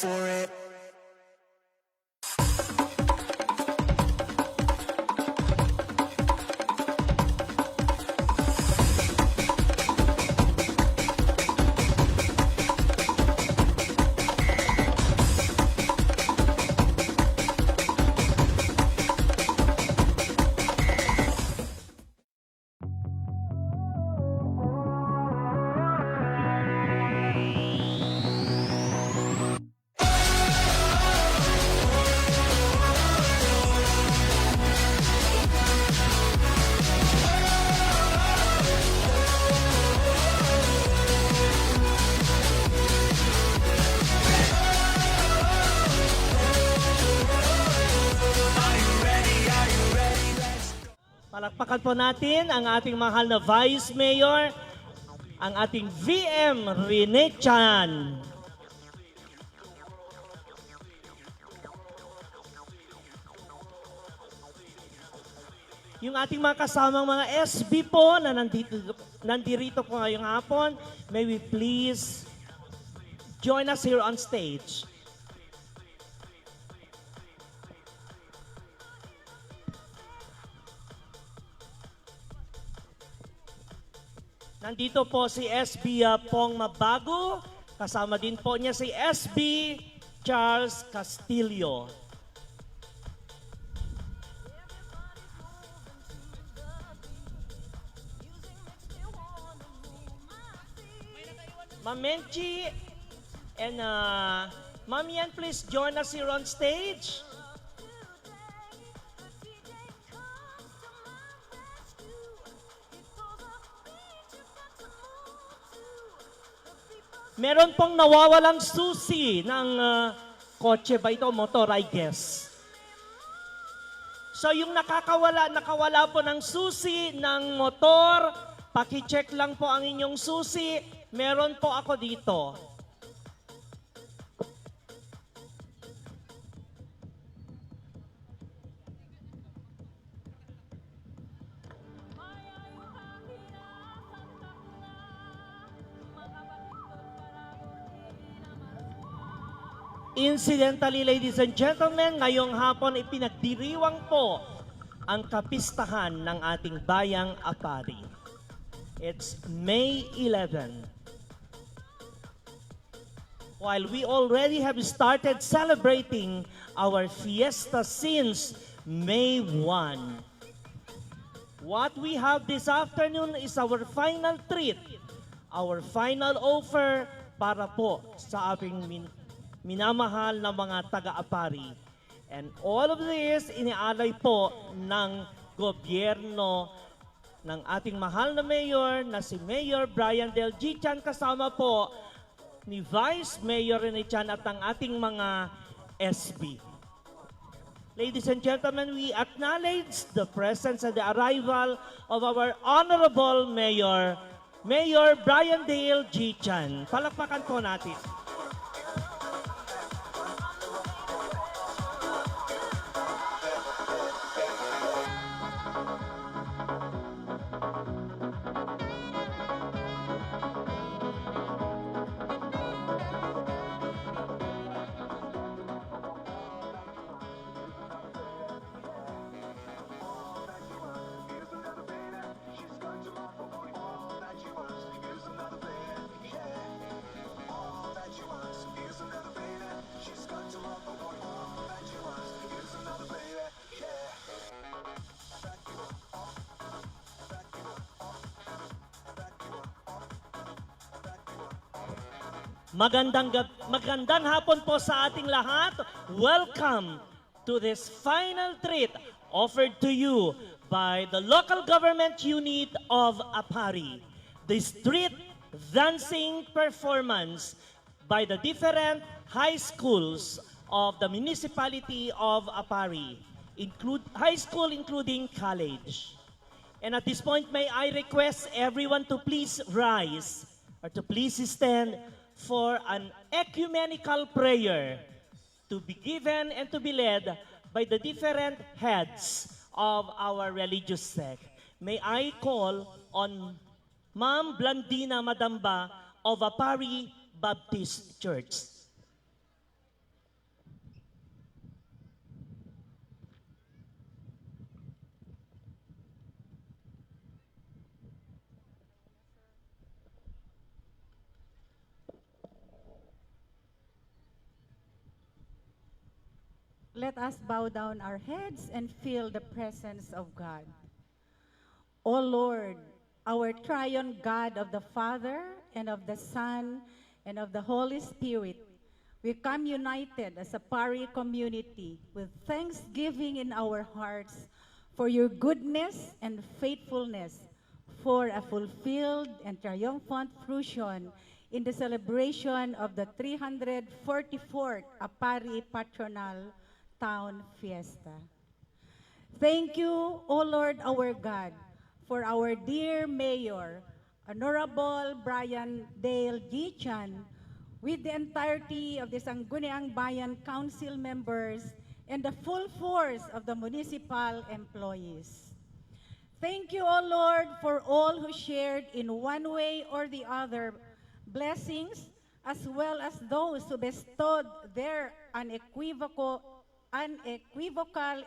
for it. Palakpakan po natin ang ating mahal na Vice Mayor, ang ating VM Rene Chan. Yung ating mga kasamang mga SB po na nandito po ngayong hapon, may we please join us here on stage. Nandito po si SB Pong Mabago, kasama din po niya si SB Charles Castillo. Ma'am Menchi and Ma'am Yan, please join us here on stage. Meron pong nawawalang susi ng kotse ba ito? Motor, I guess. So yung nakawala po ng susi ng motor, paki-check lang po ang inyong susi. Meron po ako dito. Incidentally, ladies and gentlemen, ngayong hapon ipinagdiriwang po ang kapistahan ng ating bayang Apari. It's May 11. While we already have started celebrating our fiesta since May 1, what we have this afternoon is our final treat, our final offer para po sa ating minamahal na mga taga-Apari. And all of this, inialay po ng gobyerno ng ating mahal na mayor na si Mayor Brian Del G. Chan, kasama po ni Vice Mayor Rene Chan at ang ating mga SB. Ladies and gentlemen, we acknowledge the presence and the arrival of our Honorable Mayor, Mayor Brian Del G. Chan. Palakpakan po natin. Magandang hapon po sa ating lahat. Welcome to this final treat offered to you by the local government unit of Apari. The street dancing performance by the different high schools of the municipality of Apari, high school including college. And at this point, may I request everyone to please rise or to please stand for an ecumenical prayer to be given and to be led by the different heads of our religious sect. May I call on Ma'am Blandina Madamba of Apari Baptist Church. let us bow down our heads and feel the presence of God. O Lord, our triune God of the Father and of the Son and of the Holy Spirit, we come united as a Pari community with thanksgiving in our hearts for your goodness and faithfulness, for a fulfilled and triumphant fruition in the celebration of the 344th Apari Patronal Town Fiesta. Thank you, O Lord our God, for our dear Mayor, Honorable Brian Dale G. Chan, with the entirety of the Sangguniang Bayan Council members and the full force of the municipal employees. Thank you, O Lord, for all who shared in one way or the other blessings, as well as those who bestowed their unequivocal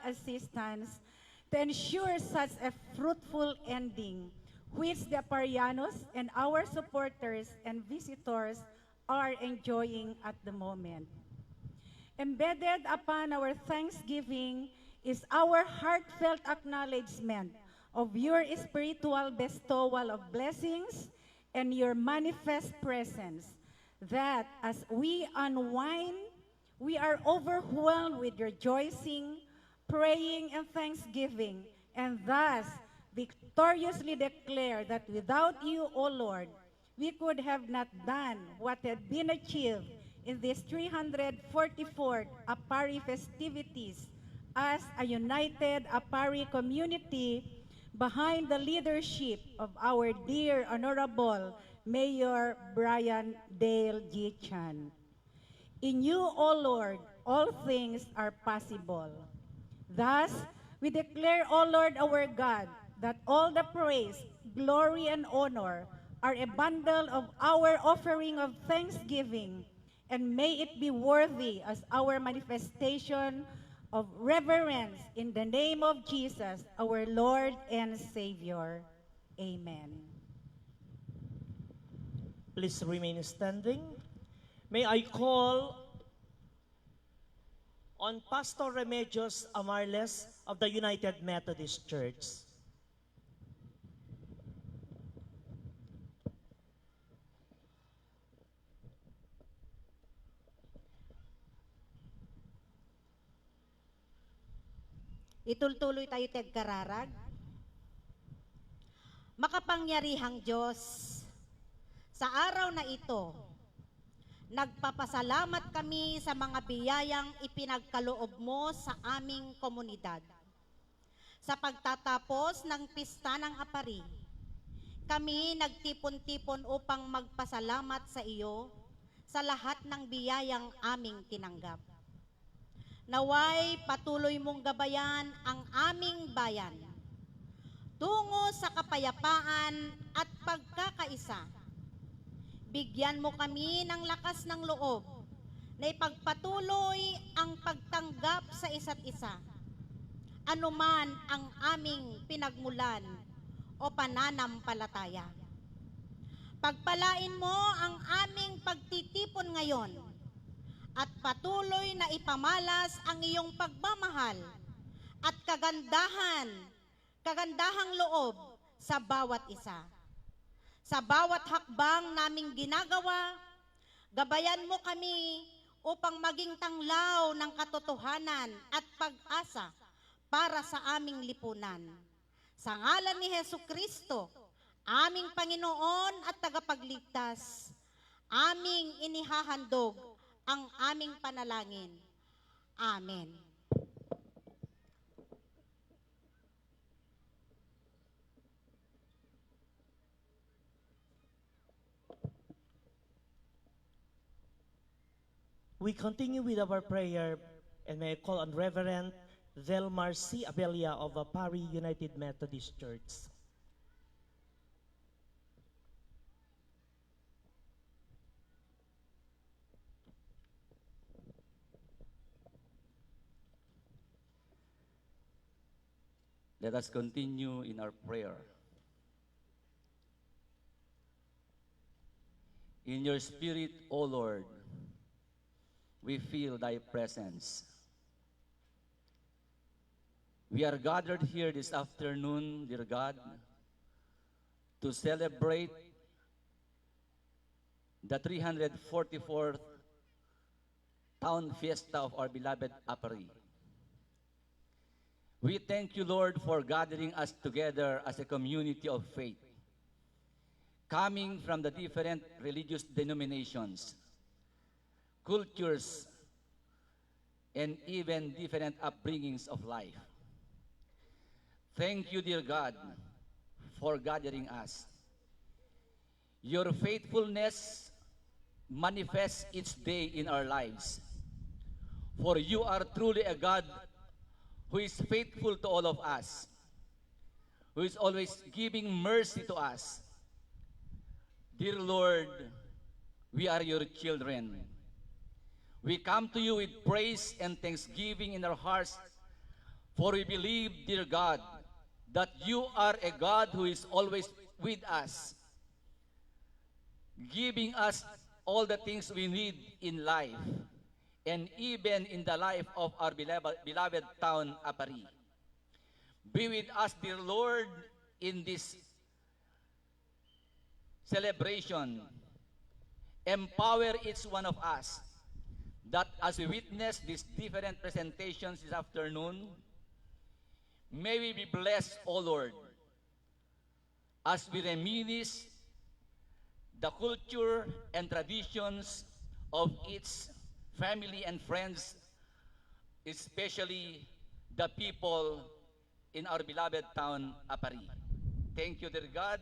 assistance to ensure such a fruitful ending, which the Aparianos and our supporters and visitors are enjoying at the moment. Embedded upon our thanksgiving is our heartfelt acknowledgement of your spiritual bestowal of blessings and your manifest presence, that as we unwind, we are overwhelmed with rejoicing, praying, and thanksgiving, and thus victoriously declare that without you, O Lord, we could have not done what had been achieved in these 344th Apari festivities as a united Apari community behind the leadership of our dear Honorable Mayor Brian Dale G. Chan. In you, O Lord, all things are possible. Thus, we declare, O Lord our God, that all the praise, glory, and honor are a bundle of our offering of thanksgiving, and may it be worthy as our manifestation of reverence in the name of Jesus, our Lord and Savior. Amen. Please remain standing. May I call on Pastor Remedios Amarles of the United Methodist Church. Itultuloy tayo tagkararag. Makapangyarihang Diyos, sa araw na ito, nagpapasalamat kami sa mga biyayang ipinagkaloob mo sa aming komunidad. Sa pagtatapos ng pista ng Apari, kami nagtipon-tipon upang magpasalamat sa iyo sa lahat ng biyayang aming tinanggap. Naway patuloy mong gabayan ang aming bayan tungo sa kapayapaan at pagkakaisa. Bigyan mo kami ng lakas ng loob na ipagpatuloy ang pagtanggap sa isa't isa, anuman ang aming pinagmulan o pananampalataya. Pagpalain mo ang aming pagtitipon ngayon at patuloy na ipamalas ang iyong pagmamahal at kagandahang loob sa bawat isa. Sa bawat hakbang naming ginagawa, gabayan mo kami upang maging tanglaw ng katotohanan at pag-asa para sa aming lipunan. Sa ngalan ni Hesukristo, aming Panginoon at tagapagligtas, aming inihahandog ang aming panalangin. Amen. We continue with our prayer, and may I call on Reverend Delmar C. Abelia of Apari United Methodist Church. Let us continue in our prayer. In your spirit, O Lord, we feel thy presence. We are gathered here this afternoon, dear God, to celebrate the 344th Town Fiesta of our beloved Apari. We thank you, Lord, for gathering us together as a community of faith, coming from the different religious denominations, cultures, and even different upbringings of life. Thank you, dear God, for gathering us. Your faithfulness manifests each day in our lives. For you are truly a God who is faithful to all of us, who is always giving mercy to us. Dear Lord, we are your children. We come to you with praise and thanksgiving in our hearts, for we believe, dear God, that you are a God who is always with us, giving us all the things we need in life, and even in the life of our beloved town, Apari. Be with us, dear Lord, in this celebration. Empower each one of us that as we witness these different presentations this afternoon, may we be blessed, O Lord, as we reminisce the culture and traditions of its family and friends, especially the people in our beloved town, Apari. Thank you, dear God,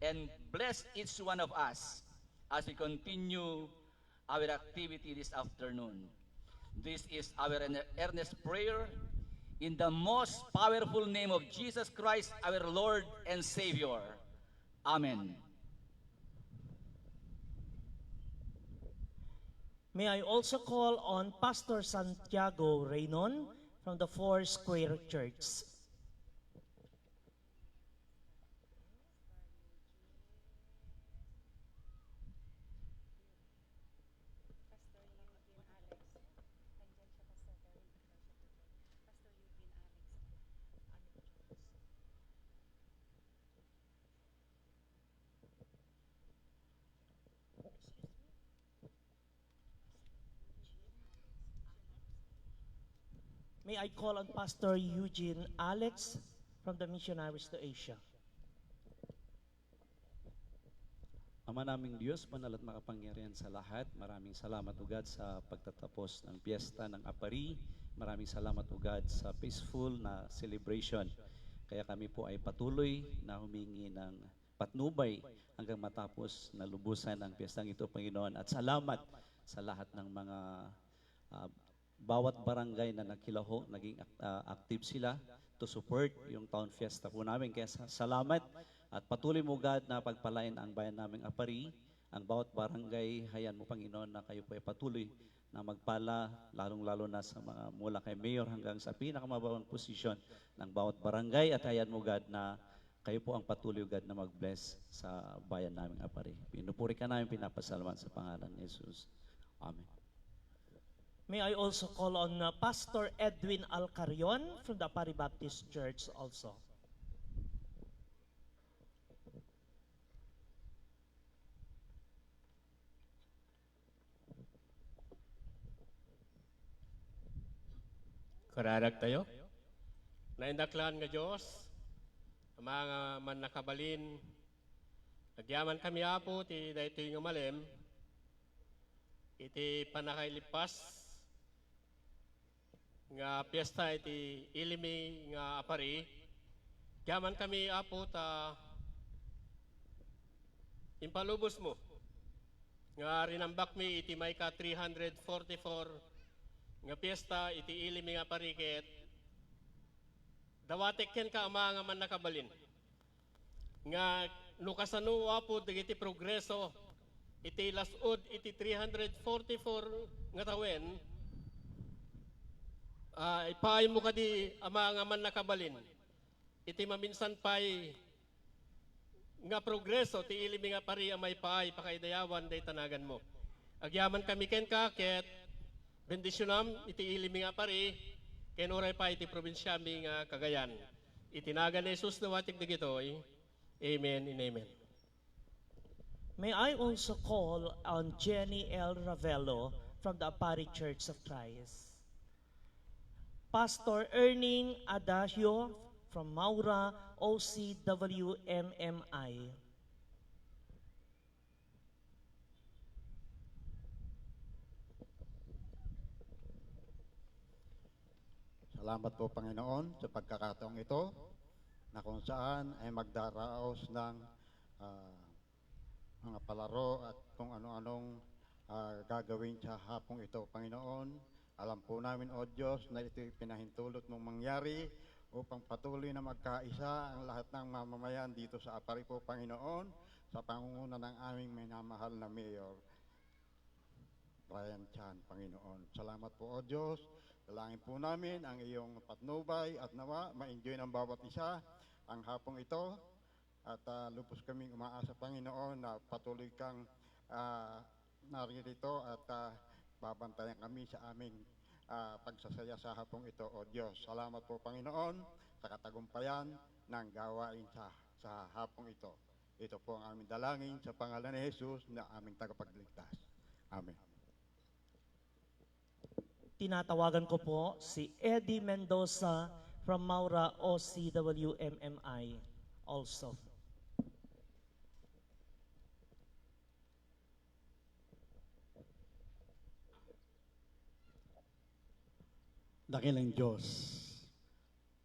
and bless each one of us as we continue our activity this afternoon. This is our earnest prayer in the most powerful name of Jesus Christ, our Lord and Savior. Amen. May I also call on Pastor Santiago Reynon from the Four Square Church. May I call on Pastor Eugene Alex from the Missionaries to Asia. Ama naming Diyos, banal at makapangyarihan sa lahat, maraming salamat o God sa pagtatapos ng piyesta ng Apari. Maraming salamat o God sa peaceful na celebration. Kaya kami po ay patuloy na humingi ng patnubay hanggang matapos na lubusan ang piyestang ito, Panginoon. At salamat sa lahat ng mga bawat barangay na nakilaho, naging active sila to support yung town fiesta po namin. Kaya salamat at patuloy mo God na pagpalain ang bayan naming Apari, ang bawat barangay. Hayan mo Panginoon na kayo po ay patuloy na magpala, lalong-lalo na sa mga mula kay Mayor hanggang sa pinakamababang posisyon ng bawat barangay. At hayan mo God na kayo po ang patuloy God na mag-bless sa bayan naming Apari. Pinupuri ka namin, pinapasalamat sa pangalan ni Jesus. Amen. May I also call on Pastor Edwin Alcarion from the Apari Baptist Church also. Kararag tayo. Naindaklan nga Diyos, mga man nakabalin, nagyaman kami apo, ti daytoy nga malem, iti panakailipas, nga piyesta iti ilimi nga Apari, yaman kami apo ta impalubos mo, nga rinambak mi iti may ka 344 nga piyesta iti ilimi nga Apari, dawatek ken ka ama nga man nakabalin. Nga nukasano apo dagiti progreso iti lasod iti 344 nga tawen. Ipaay mo ka di ama nga man nakabalin. Iti maminsan pay nga progreso ti ilimi nga Apari amay paay pakaidayawan day tanagan mo. Agyaman kami ken ka ket bendisyonam iti ilimi nga Apari Kinuray pa iti probinsya mi nga Cagayan. Itinagan ni Jesus na watik digitoy. Amen and amen. May I also call on Jenny L. Ravello from the Apari Church of Christ. Pastor Erning Adagio from Maura OCWMMI. Salamat po Panginoon sa pagkakataong ito na kung saan ay magdaraos ng mga palaro at kung ano-anong gagawin sa hapong ito. Panginoon, alam po namin o Diyos na ito'y pinahintulot mong mangyari upang patuloy na magkaisa ang lahat ng mamamayan dito sa Apari po Panginoon sa pangunguna ng aming minamahal na Mayor Brian Chan, Panginoon. Salamat po o Diyos. Dalangin po namin ang iyong patnubay at nawa ma-enjoy ng bawat isa ang hapong ito at lubos kaming umaasa Panginoon na patuloy kang naririto at babantayan kami sa aming pagsasaya sa hapong ito o Diyos. Salamat po Panginoon sa katagumpayan ng gawain sa hapong ito. Ito po ang aming dalangin sa pangalan ni Jesus na aming tagapagligtas. Amen. Tinatawagan ko po si Eddie Mendoza from Maura OCWMMI also. Dakilang Diyos,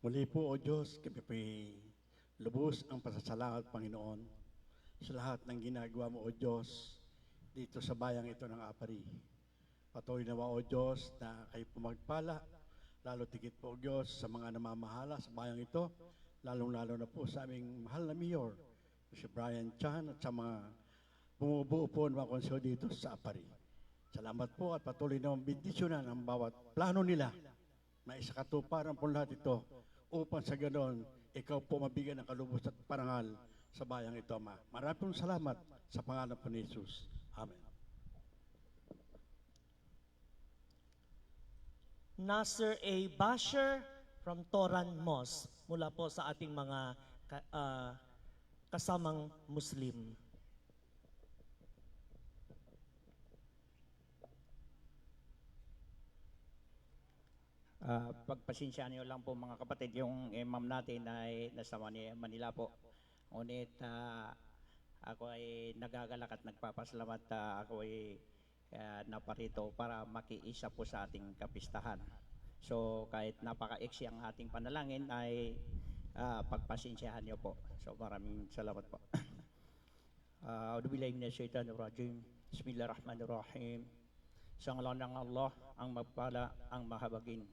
muli po o Diyos, kami po'y lubos ang pasasalamat Panginoon sa lahat ng ginagawa mo o Diyos dito sa bayang ito ng Apari. Patuloy nawa o Diyos na kayo pumagpala, lalo tigit po o Diyos sa mga namamahala sa bayang ito, lalong-lalo na po sa aming mahal na Mayor, si Brian Chan at sa mga bumubuo po ng mga konseho dito sa Apari. Salamat po at patuloy na bendisyonan ang bawat plano nila na isakatuparan po lahat ito upang sa ganon, ikaw po mabigyan ng kalubos at parangal sa bayang ito, Ama. Maraming salamat sa pangalan po ni Jesus. Amen. Nasser A. Basher from Toran Mosque mula po sa ating mga kasamang Muslim. Pagpasensyaan niyo lang po mga kapatid, yung imam natin ay nasa Manila po. Ngunit ako ay nagagalak at nagpapasalamat, ako ay naparito para makiisa po sa ating kapistahan. So kahit napaka-eksi ang ating panalangin ay pagpasensyahan niyo po. So maraming salamat po. Audubillahi minasyaitanirrajim. Bismillahirrahmanirrahim. Sa ngalan ng Allah, ang magpala, ang mahabagin.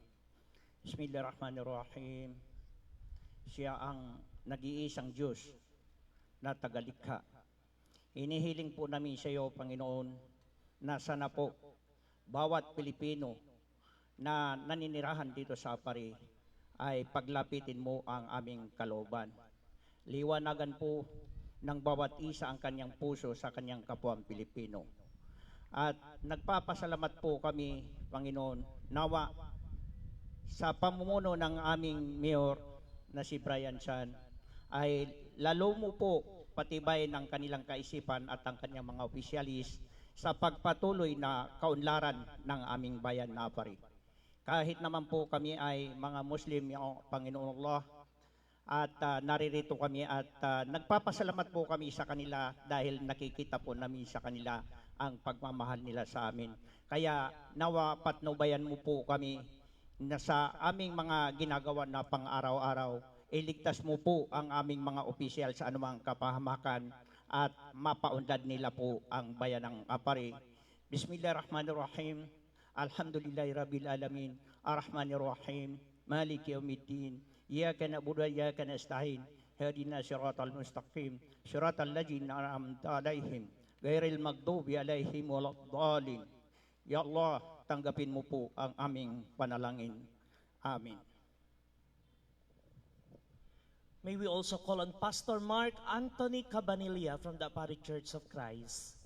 Bismillahirrahmanirrahim. Siya ang nag-iisang Diyos na tagalikha. Inihiling po namin sa iyo, Panginoon, na sana po bawat Pilipino na naninirahan dito sa Apari ay paglapitin mo ang aming kalooban. Liwanagan po ng bawat isa ang kanyang puso sa kanyang kapwang Pilipino. At nagpapasalamat po kami, Panginoon, nawa sa pamumuno ng aming Mayor na si Brian Chan ay lalo mo po patibay ng kanilang kaisipan at ang kanyang mga opisyalis sa pagpatuloy na kaunlaran ng aming bayan na Apari. Kahit naman po kami ay mga Muslim, Panginoon Allah, at naririto kami at nagpapasalamat po kami sa kanila dahil nakikita po namin sa kanila ang pagmamahal nila sa amin. Kaya nawa patnubayan mo po kami na sa aming mga ginagawa na pang-araw-araw, iligtas mo po ang aming mga opisyal sa anumang kapahamakan at mapaunlad nila po ang bayan ng Apari. Bismillahirrahmanirrahim. Alhamdulillahi Rabbil Alamin. Arrahmanirrahim. Maliki yawmiddin. Iyaka na'budu wa iyaka nasta'in. Hadina siratal mustaqim. Siratal ladzina an'amta 'alaihim. Ghairil maghdubi 'alaihim waladdallin. Ya Allah, tanggapin mo po ang aming panalangin. Amin. May we also call on Pastor Mark Anthony Cabanilla from the Apari Church of Christ.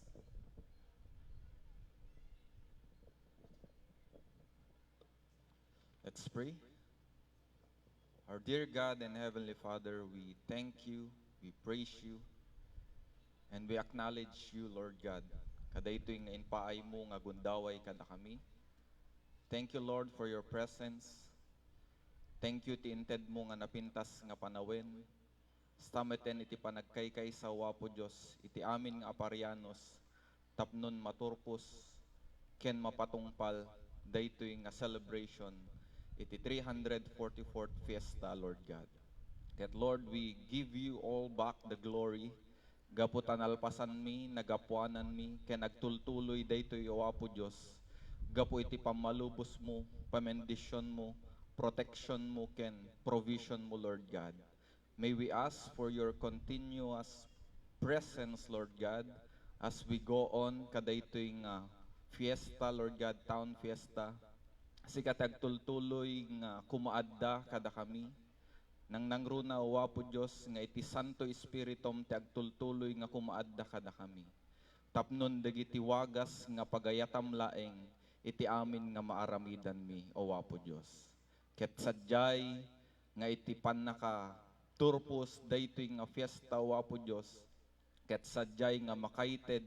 Let's pray. Our dear God and Heavenly Father, we thank you, we praise you, and we acknowledge you, Lord God. Kada ito'y nga inpaay mo nga gundaway kada kami. Thank you, Lord, for your presence. Thank you ti inted mo nga napintas nga panawin. Stameten iti panagkaykay sa wapo Diyos, iti amin nga aparyanos, tapnon maturpos, ken mapatungpal, daytoy nga celebration, iti 344th Fiesta, Lord God. Ket Lord, we give you all back the glory. Gaputan alpasan mi, nagapuanan mi, ken nagtultuloy daytoy wapo Diyos. Gapu iti pamalubos mo, pamendisyon mo, protection mo, ken provision mo, Lord God. May we ask for your continuous presence, Lord God, as we go on kadaytoy nga fiesta, Lord God, town fiesta. Sikatag tultuloy nga kumaadda kada kami. Nang nangruna wapo Diyos nga iti Santo Espiritum ti agtultuloy nga kumaadda kada kami. Tapnon dagiti wagas nga pagayatam laeng iti amin nga maaramidan mi o wapo Diyos. Ket sadyay nga iti panaka turpos daytoy nga fiesta wapo Diyos. Ket sadyay nga makaited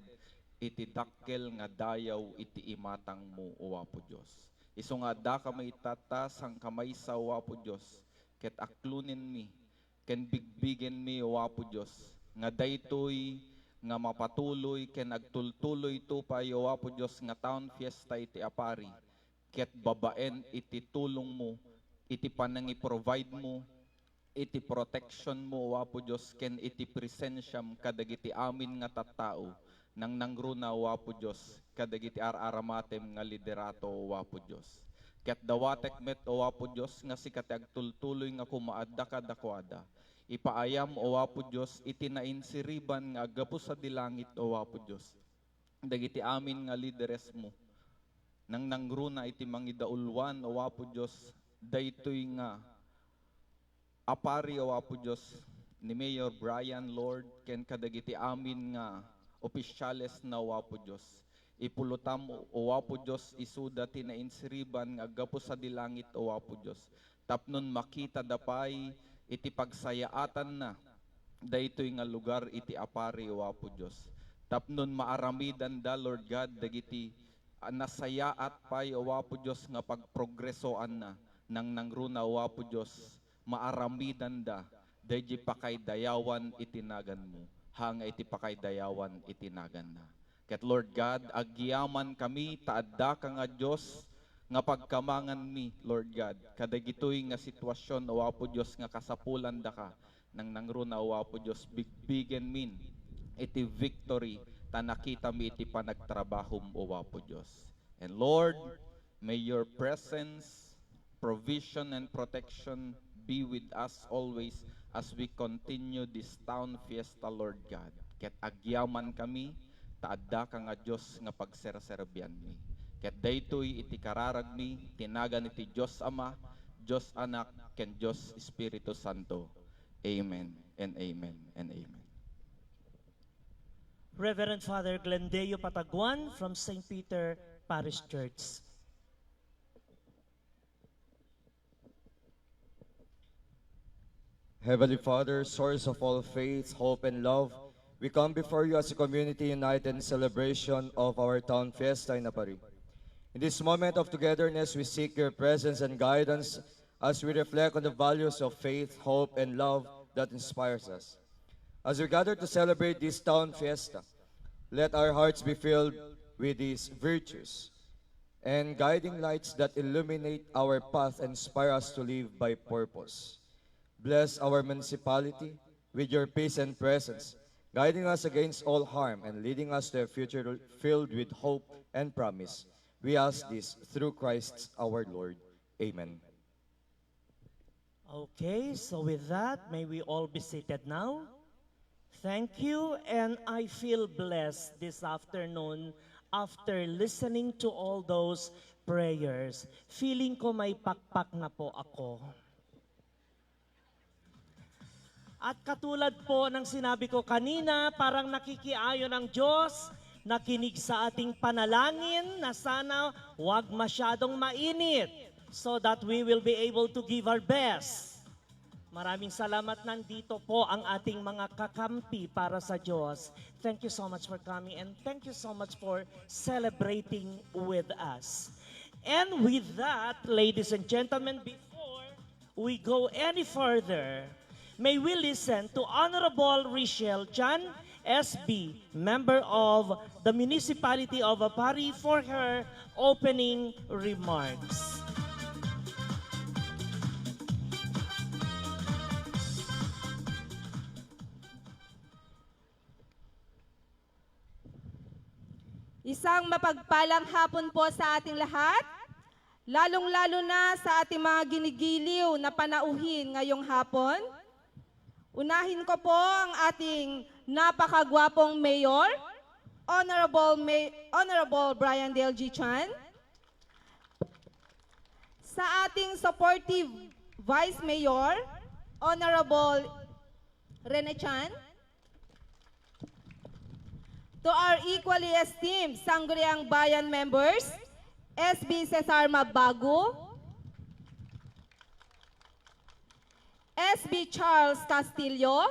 iti dakkel nga dayaw iti imatang mo o wapo Diyos. Isu nga da kamay tatas ang kamay sa wapo Diyos. Ket aklunin mi, ken bigbigen mi o wapo Diyos. Nga daytoy nga mapatuloy ken agtultuloy to pa o wapo Diyos nga town fiesta iti apari. Ket babaen iti tulong mo, iti panangi-provide mo, iti protection mo wapo Diyos ken iti presensyam kadagiti amin nga tattao nang nangruna wapo Diyos kadagiti araramatem nga liderato wapo Diyos. Ket dawatek met o wapo Diyos nga sikati agtultuloy nga kumaadda kadakwada. Ipaayam o wapo Diyos iti nainsiriban nga agapu sa dilangit o wapo Diyos. Dagiti amin nga lideres mo nang nangruna iti mangidaulwan o wapo Diyos daytoy nga apari o wapo Diyos ni Mayor Brian, Lord, ken kadagiti amin nga opisyales na wapo Diyos. Ipulutam o wapo Diyos isuda ti nainsiriban nga agapu sa dilangit o wapo Diyos. Tapnon makita dapay iti pagsayaatan na daytoy nga lugar iti apari o wapo Diyos. Tapnon maaramidan da, Lord God, dagiti nasayaat pay o wapo Diyos nga pagprogresoan na nang nangruna o wapo Diyos maaramidan da daydi pakaydayawan itinagan mo hanga iti pakaydayawan itinagan na. Ket Lord God, agyaman kami taadda ka nga Dios nga pagkamangan mi, Lord God. Kadagitoy nga sitwasyon o wapo Dios nga kasapulan da ka nang nangruna o wapo Dios bigbigen min iti victory ta nakita mi iti panagtrabahom o wapo Dios. And Lord, may your presence, provision and protection be with us always as we continue this town fiesta, Lord God. Ket agyaman kami, taadda ka nga Diyos nga pagserserbian mi. Ket daytoy iti kararag mi, tinagan iti Diyos Ama, Diyos Anak, ken Diyos Espiritu Santo. Amen and amen and amen. Reverend Father Glendeo Pataguan from St. Peter Parish Church. Heavenly Father, source of all faith, hope, and love, we come before you as a community united in celebration of our town fiesta in Apari. In this moment of togetherness, we seek your presence and guidance as we reflect on the values of faith, hope, and love that inspires us. As we gather to celebrate this town fiesta, let our hearts be filled with these virtues and guiding lights that illuminate our path and inspire us to live by purpose. Bless our municipality with your peace and presence, guiding us against all harm and leading us to a future filled with hope and promise. We ask this through Christ our Lord. Amen. Okay, so with that, may we all be seated now. Thank you, and I feel blessed this afternoon after listening to all those prayers. Feeling ko may pakpak na po ako. At katulad po ng sinabi ko kanina, parang nakikiayon ang Diyos, nakinig sa ating panalangin na sana wag masyadong mainit so that we will be able to give our best. Maraming salamat, nandito po ang ating mga kakampi para sa Diyos. Thank you so much for coming and thank you so much for celebrating with us. And with that, ladies and gentlemen, before we go any further, may we listen to Honorable Richelle Jan SB, member of the Municipality of Apari, for her opening remarks. Isang mapagpalang hapon po sa ating lahat, lalong-lalo na sa ating mga ginigiliw na panauhin ngayong hapon. Unahin ko po ang ating napakagwapong Mayor, Honorable Brian Dale G. Chan. Sa ating supportive Vice Mayor, Honorable Rene Chan. To our equally esteemed Sangguniang Bayan members, SB Cesar Magbago, SB Charles Castillo,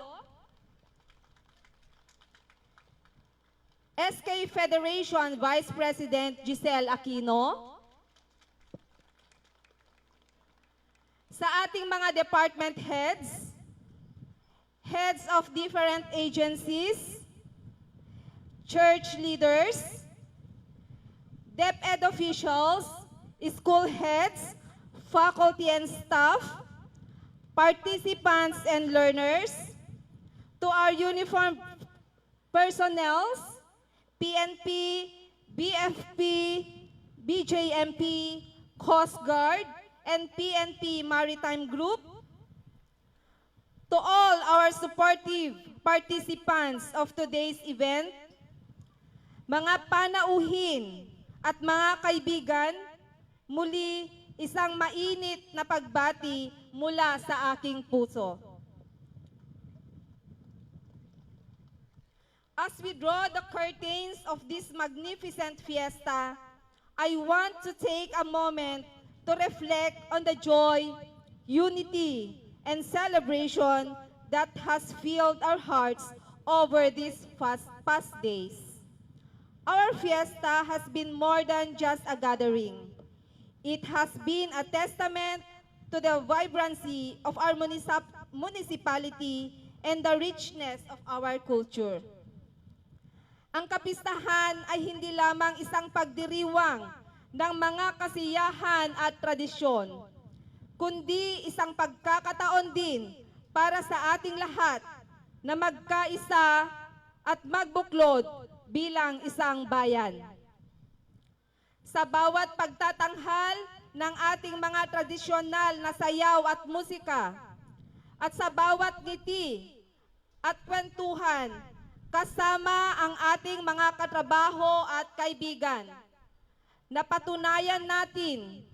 SK Federation Vice President Giselle Aquino, sa ating mga department heads, heads of different agencies, church leaders, DepEd officials, school heads, faculty and staff, participants and learners, to our uniformed personnel, PNP, BFP, BJMP, Coast Guard, and PNP Maritime Group, to all our supportive participants of today's event, mga panauhin at mga kaibigan, muli isang mainit na pagbati mula sa aking puso. As we draw the curtains of this magnificent fiesta, I want to take a moment to reflect on the joy, unity, and celebration that has filled our hearts over these past days. Our fiesta has been more than just a gathering. It has been a testament to the vibrancy of our municipality and the richness of our culture. Ang kapistahan ay hindi lamang isang pagdiriwang ng mga kasiyahan at tradisyon, kundi isang pagkakataon din para sa ating lahat na magkaisa at magbuklod bilang isang bayan. Sa bawat pagtatanghal ng ating mga tradisyonal na sayaw at musika, at sa bawat ngiti at kwentuhan, kasama ang ating mga katrabaho at kaibigan, napatunayan natin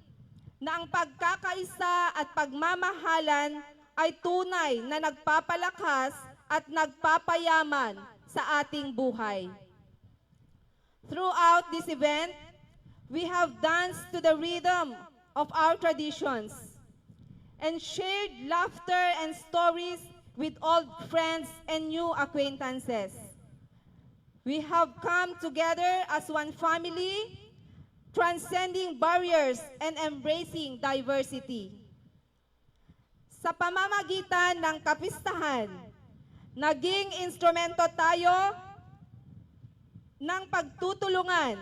na ang pagkakaisa at pagmamahalan ay tunay na nagpapalakas at nagpapayaman sa ating buhay. Throughout this event, we have danced to the rhythm of our traditions and shared laughter and stories with old friends and new acquaintances. We have come together as one family, transcending barriers and embracing diversity. Sa pamamagitan ng kapistahan, naging instrumento tayo ng pagtutulungan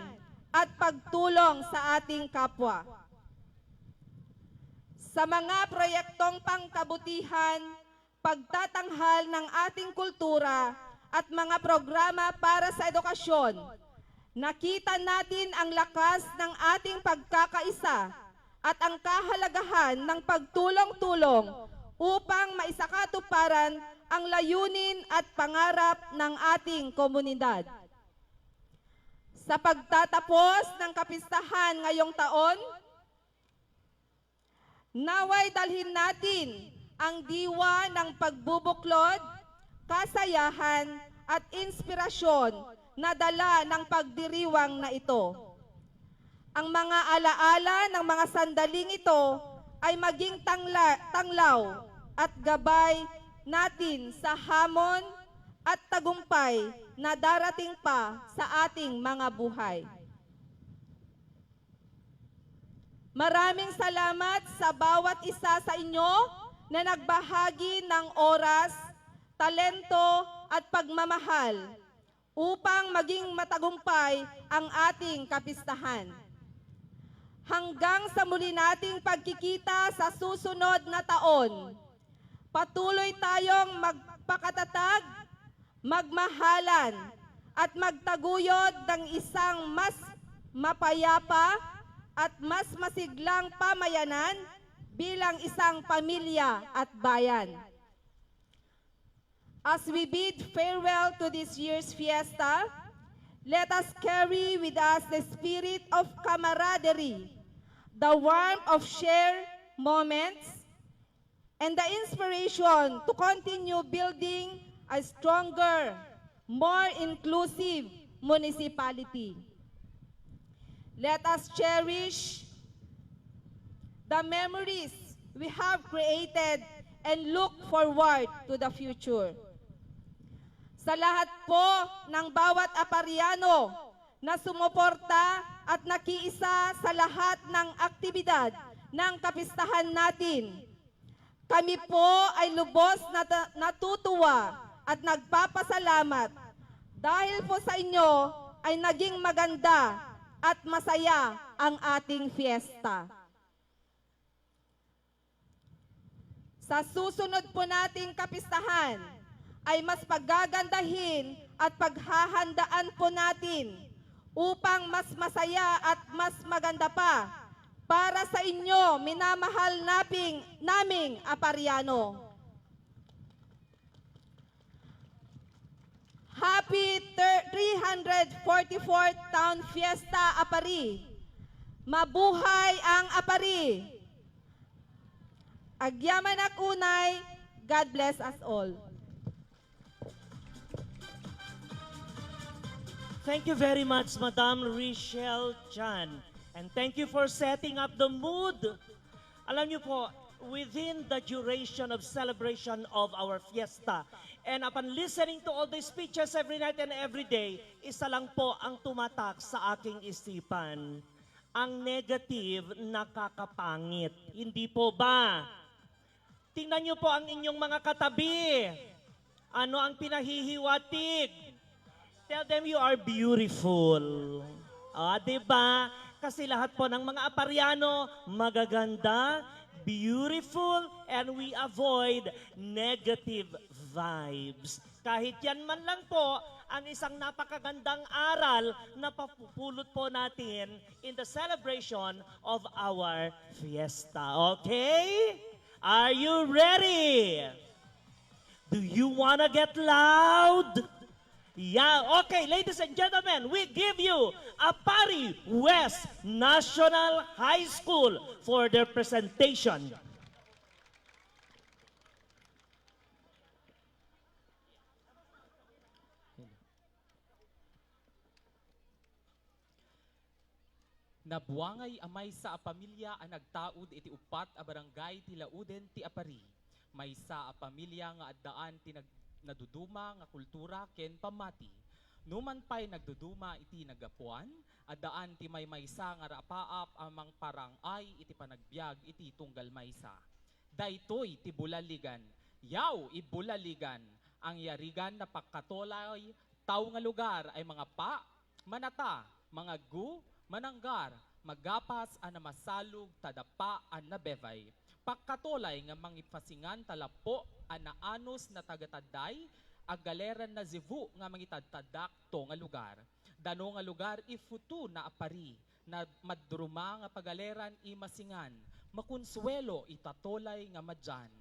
at pagtulong sa ating kapwa. Sa mga proyektong pangkabutihan, pagtatanghal ng ating kultura at mga programa para sa edukasyon, nakita natin ang lakas ng ating pagkakaisa at ang kahalagahan ng pagtulong-tulong upang maisakatuparan ang layunin at pangarap ng ating komunidad. Sa pagtatapos ng kapistahan ngayong taon, naway dalhin natin ang diwa ng pagbubuklod, kasayahan at inspirasyon na dala ng pagdiriwang na ito. Ang mga alaala ng mga sandaling ito ay maging tanglaw at gabay natin sa hamon at tagumpay na darating pa sa ating mga buhay. Maraming salamat sa bawat isa sa inyo na nagbahagi ng oras, talento at pagmamahal upang maging matagumpay ang ating kapistahan. Hanggang sa muli nating pagkikita sa susunod na taon, patuloy tayong magpakatatag, magmahalan at magtaguyod ng isang mas mapayapa at mas masiglang pamayanan bilang isang pamilya at bayan. As we bid farewell to this year's fiesta, let us carry with us the spirit of camaraderie, the warmth of shared moments, and the inspiration to continue building a stronger, more inclusive municipality. Let us cherish the memories we have created and look forward to the future. Sa lahat po ng bawat Apariano na sumuporta at nakiisa sa lahat ng aktibidad ng kapistahan natin, kami po ay lubos na natutuwa at nagpapasalamat dahil po sa inyo ay naging maganda at masaya ang ating fiesta. Sa susunod po nating kapistahan ay mas pagagandahin at paghahandaan po natin upang mas masaya at mas maganda pa para sa inyo, minamahal naming Apariano. Happy 344th Town Fiesta Apari! Mabuhay ang Apari! Agyaman ak unay, God bless us all. Thank you very much, Madam Richelle Chan. And thank you for setting up the mood. Alam niyo po, within the duration of celebration of our fiesta, and upon listening to all the speeches every night and every day, isa lang po ang tumatak sa aking isipan. Ang negative, nakakapangit. Hindi po ba? Tingnan niyo po ang inyong mga katabi. Ano ang pinahihiwatig? Tell them you are beautiful. Diba? Kasi lahat po ng mga Apariano, magaganda, beautiful, and we avoid negative vibes. Kahit yan man lang po, ang isang napakagandang aral na papupulot po natin in the celebration of our fiesta. Okay? Are you ready? Do you wanna get loud? Yeah, okay, ladies and gentlemen, we give you Apari West National High School for their presentation. Nabuangay amay sa pamilya ang nagtaud iti upat a barangay ti Lauden ti Apari. May sa pamilya nga addaan ti naduduma nga kultura ken pamati. Numan pay nagduduma iti nagapuan, addaan ti may maysa nga rapaap amang parangay iti panagbiag iti tunggal maysa. Daytoy ti bulaligan. Yaw ibulaligan. Ang yarigan na pagkatolay tao nga lugar ay mga pa, manata, mga gu, mananggar, magapas ana masalug tadapa ana bevay. Pagkatolay nga mangipasingan talapo ana anos na tagataday agaleran na zivu nga mangitadtadak to nga lugar. Dano nga lugar ifutu na Apari na madruma nga pagaleran imasingan makonsuelo itatolay nga madyan.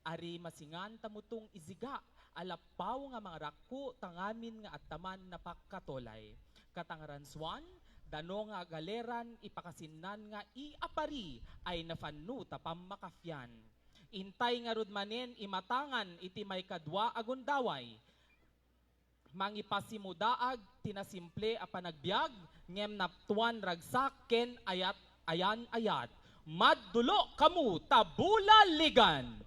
Ari masingan tamutong iziga alapaw nga mga rakko tangamin nga ataman na pagkatolay. Katangaran swan dano nga galeran ipakasinan nga iapari ay nafannu tapam makafyan. Intay nga rudmanen imatangan iti may kadwa agundaway. Mangipasimudaag tinasimple a panagbiag ngem naptuan ragsak ken ayan ayat. Maddulo kamu tabulaligan.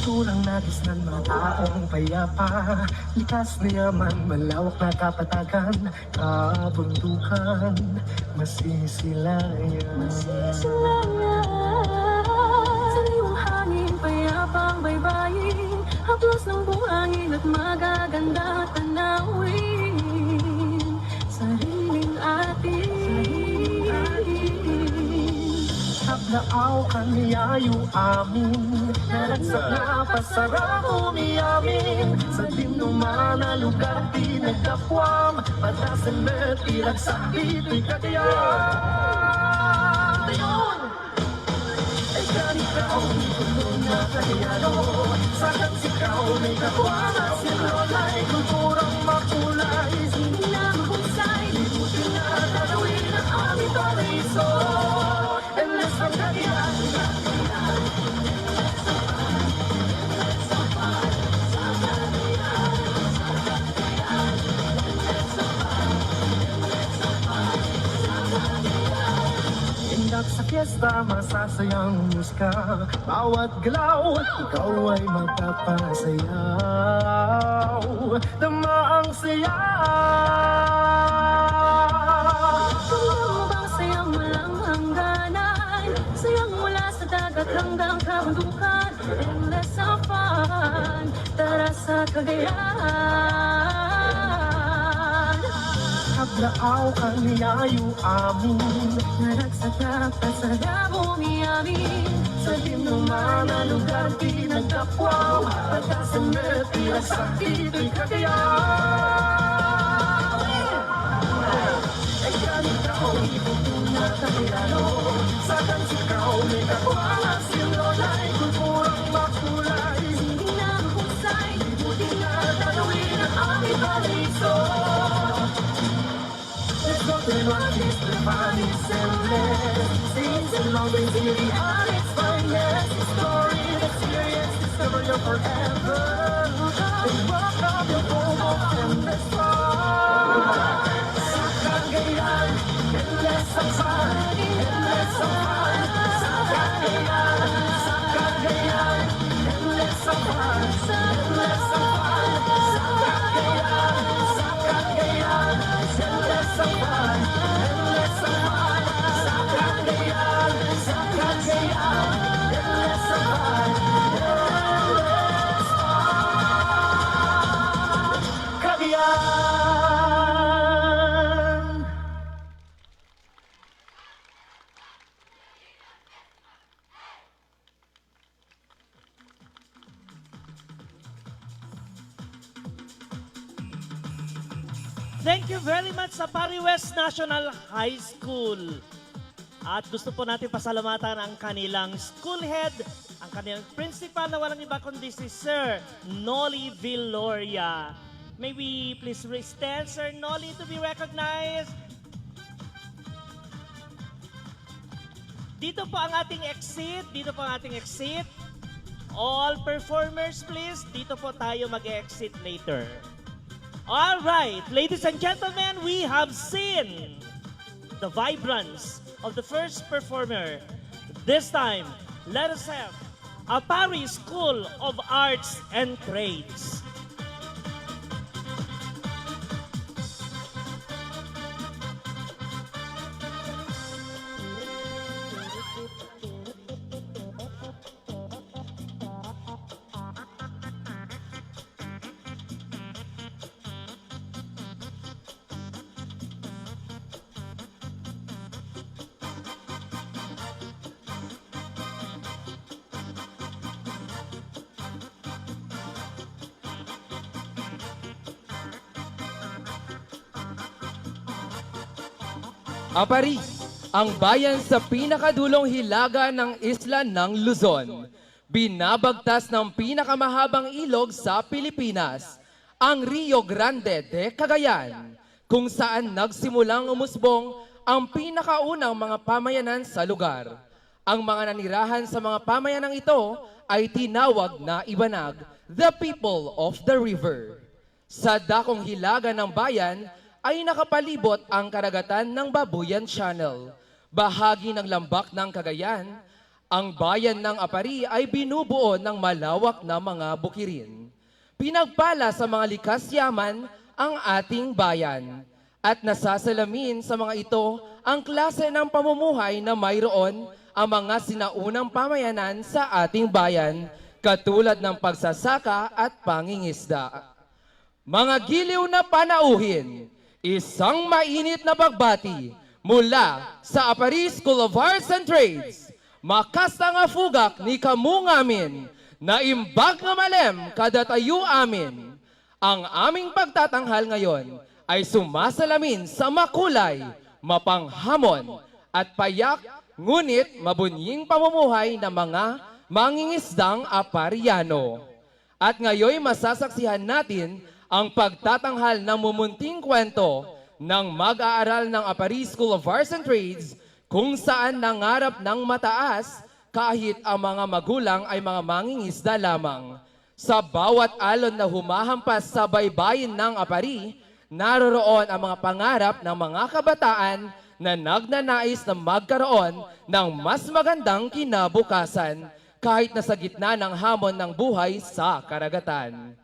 kulturang nagis ng mga taong payapa, likas na yaman, malawak na kapatagan, kabundukan, masisilayan. Sariwang hangin, payapang baybayin, haplos ng buhangin at magaganda tanawin, sariling atin. Hablaaw kaniyayo amin, naragsak na pasarap umiyamin, sa dinuman na lugar di nagdapwam, patasan met iragsak dito'y kagayan. Ayun! Ay ganikaw, kulong na kayano, sa kansikaw may kakuana, silolay, kulturang makulay, hindi na mahusay, libutin na gagawin ang aming paraiso. Endless ang kagayan, indak sa fiesta, masasayang musika, bawat galaw, ikaw ay magpapasayaw, dama ang saya. Alam mo bang sayang walang hangganan, sayang mula sa dagat hanggang kabundukan, endless ang fun, tara sa Cagayan. Hablaaw kaniyayo amin, naragsak na pasarap umiyamin, sa dinuman na lugar di nagdapwaw, patasan met iragsak dito'y kagayan. Ay ganikaw, ibutong na kagayano, sa kansikaw may kakuana, silolay, kulturang makulay, hindi na mahusay, libutin na gagawin ang aming paraiso. Let's go to the Northeast, the fun is endless, sings along with beauty at its finest, story, experience, discover your forever, and welcome your home of endless fun. Sa Cagayan, endless ang fun, endless ang fun, sa Cagayan, sa Cagayan, endless ang fun, endless ang fun, sa Cagayan, sa Cagayan, endless ang fun, endless ang fun, sa Cagayan, sa Cagayan, endless ang fun, endless fun, Cagayan. Thank you very much sa Pari West National High School. At gusto po natin pasalamatan ang kanilang school head, ang kanilang principal na walang iba kundi si Sir Noli Villoria. May we please stand, Sir Noli, to be recognized. Dito po ang ating exit. Dito po ang ating exit. All performers, please. Dito po tayo mag-exit later. All right, ladies and gentlemen, we have seen the vibrance of the first performer. This time, let us have Apari School of Arts and Trades. Apari, ang bayan sa pinakadulong hilaga ng isla ng Luzon. Binabagtas ng pinakamahabang ilog sa Pilipinas, ang Rio Grande de Cagayan, kung saan nagsimulang umusbong ang pinakaunang mga pamayanan sa lugar. Ang mga nanirahan sa mga pamayanang ito ay tinawag na ibanag, the people of the river. Sa dakong hilaga ng bayan, ay nakapalibot ang karagatan ng Babuyan Channel, bahagi ng lambak ng Cagayan, Ang bayan ng Apari ay binubuo ng malawak na mga bukirin. Pinagpala sa mga likas yaman ang ating bayan. At nasasalamin sa mga ito ang klase ng pamumuhay na mayroon ang mga sinaunang pamayanan sa ating bayan, katulad ng pagsasaka at pangingisda. Mga giliw na panauhin, isang mainit na pagbati mula sa Apari School of Arts and Trades. Makasta nga fugak ni kamungamin, na imbag nga malem kadatayo amin. Ang aming pagtatanghal ngayon ay sumasalamin sa makulay, mapanghamon at payak, ngunit mabunying pamumuhay ng mga mangingisdang Apariano. At ngayon masasaksihan natin ang pagtatanghal ng mumunting kwento ng mag-aaral ng Apari School of Arts and Trades, kung saan nangarap ng mataas kahit ang mga magulang ay mga mangingisda lamang. Sa bawat alon na humahampas sa baybayin ng Apari, naroroon ang mga pangarap ng mga kabataan na nagnanais na magkaroon ng mas magandang kinabukasan kahit nasa gitna ng hamon ng buhay sa karagatan.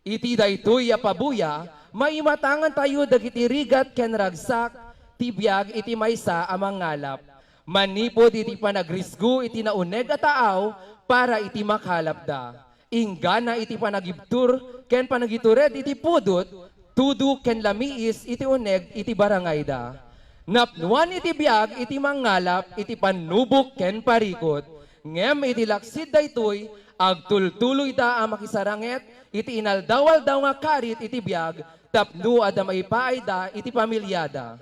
Iti daytoy a pabuya, maimatangan tayo dagiti rigat ken ragsak, tibiyag iti maysa amang ngalap. Manipod iti panagrisgo iti nauneg a taaw para iti makalap da. Ingana iti panagibtur ken panagitured iti pudot, tudu ken lamiis iti uneg iti barangay da. Napnuan iti biyag iti mangalap iti panubok ken parikot. Ngem iti laksid daytoy agtultuloy da ang makisaranget iti inaldawal daw nga karit iti biyag tapno ada maipaay da iti pamilyada.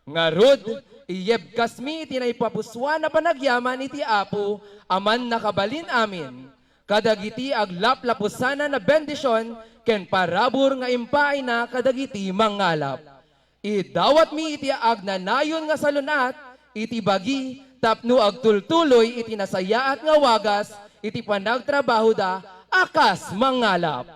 Ngarod, iyeb kasmi iti naipapuswa na panagyaman iti Apo, aman nakabalin amin. Kadagiti aglaplapusana na bendisyon, ken parabur nga impaay na kadagiti mangalap. Idawat mi iti agnanayon nga salunat, iti bagi, tapno agtultuloy iti nasayaat nga wagas, iti panagtrabaho da, akas mangalap.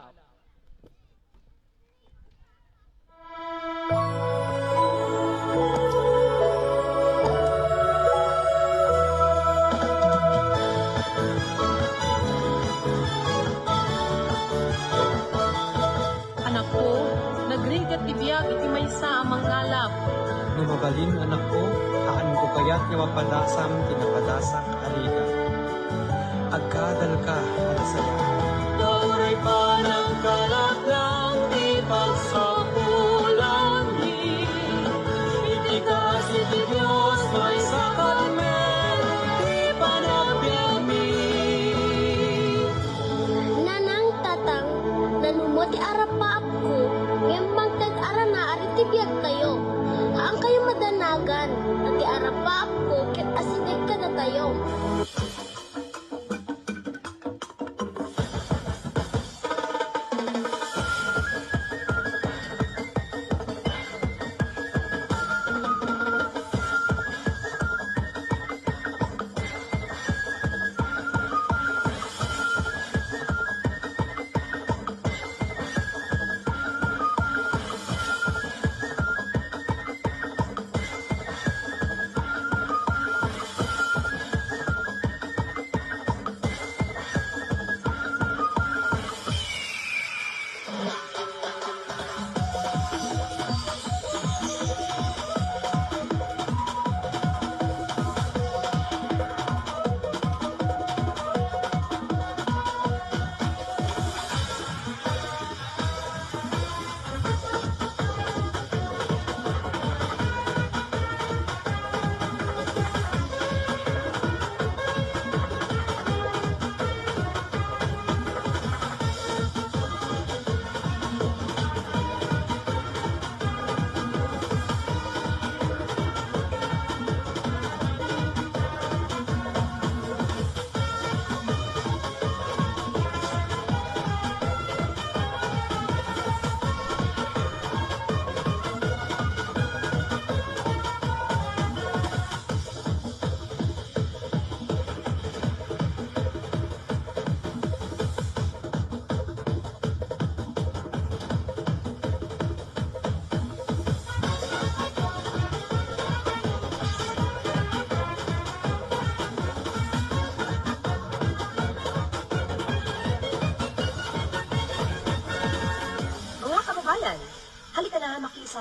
Anak ko, nagrigat tibiyag iti maysa amang ngalap. Numabalin anak ko, haan ko kaya't nga mapadasam tinapadasam aliga. Agkadal ka, alasaya. Dauray panangkalat lang di pagsapulan ni. Itikas iti Diyos may sakarmen di panagbiag mi. Nanang tatang, nanumot ti arapap ko, ngembang tag-ara na aritibiyag kayo. Haan kayo madanagan, at ti arapap ko, ket asinig ka na tayo.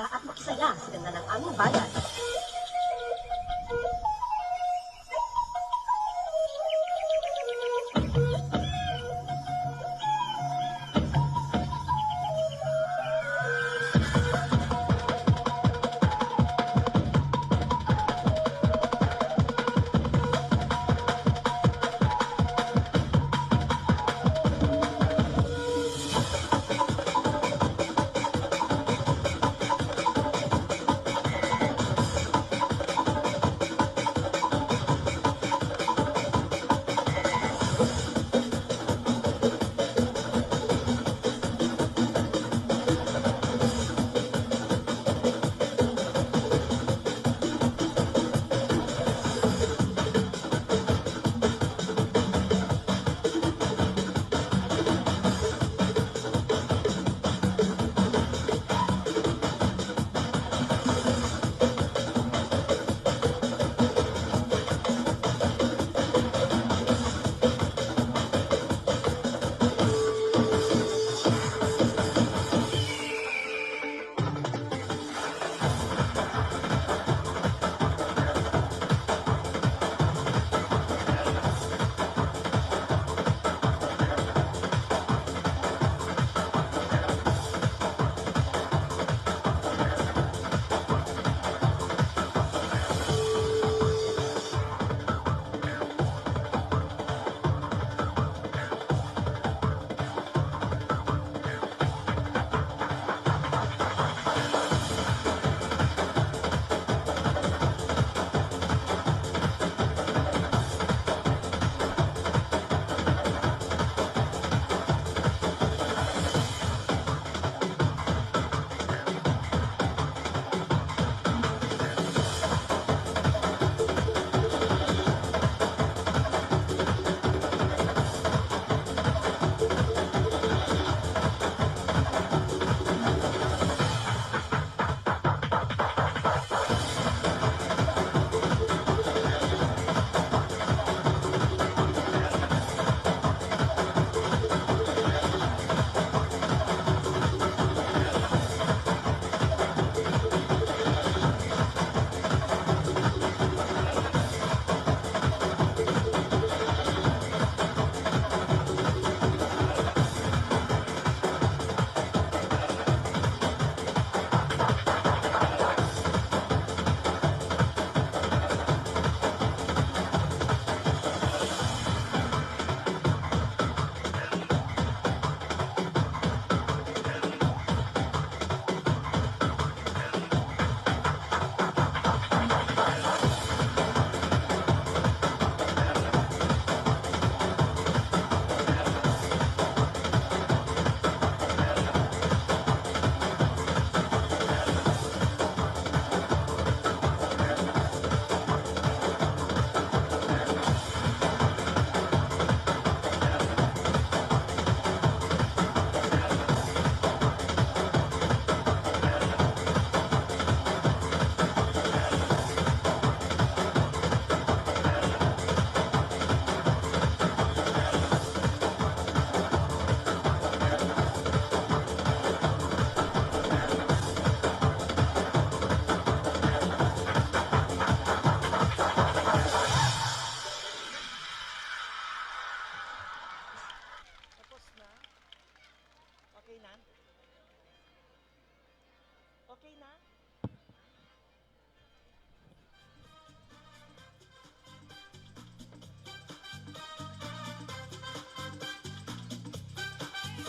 makipagtasa at makisaya sa ganda ng aming bayan.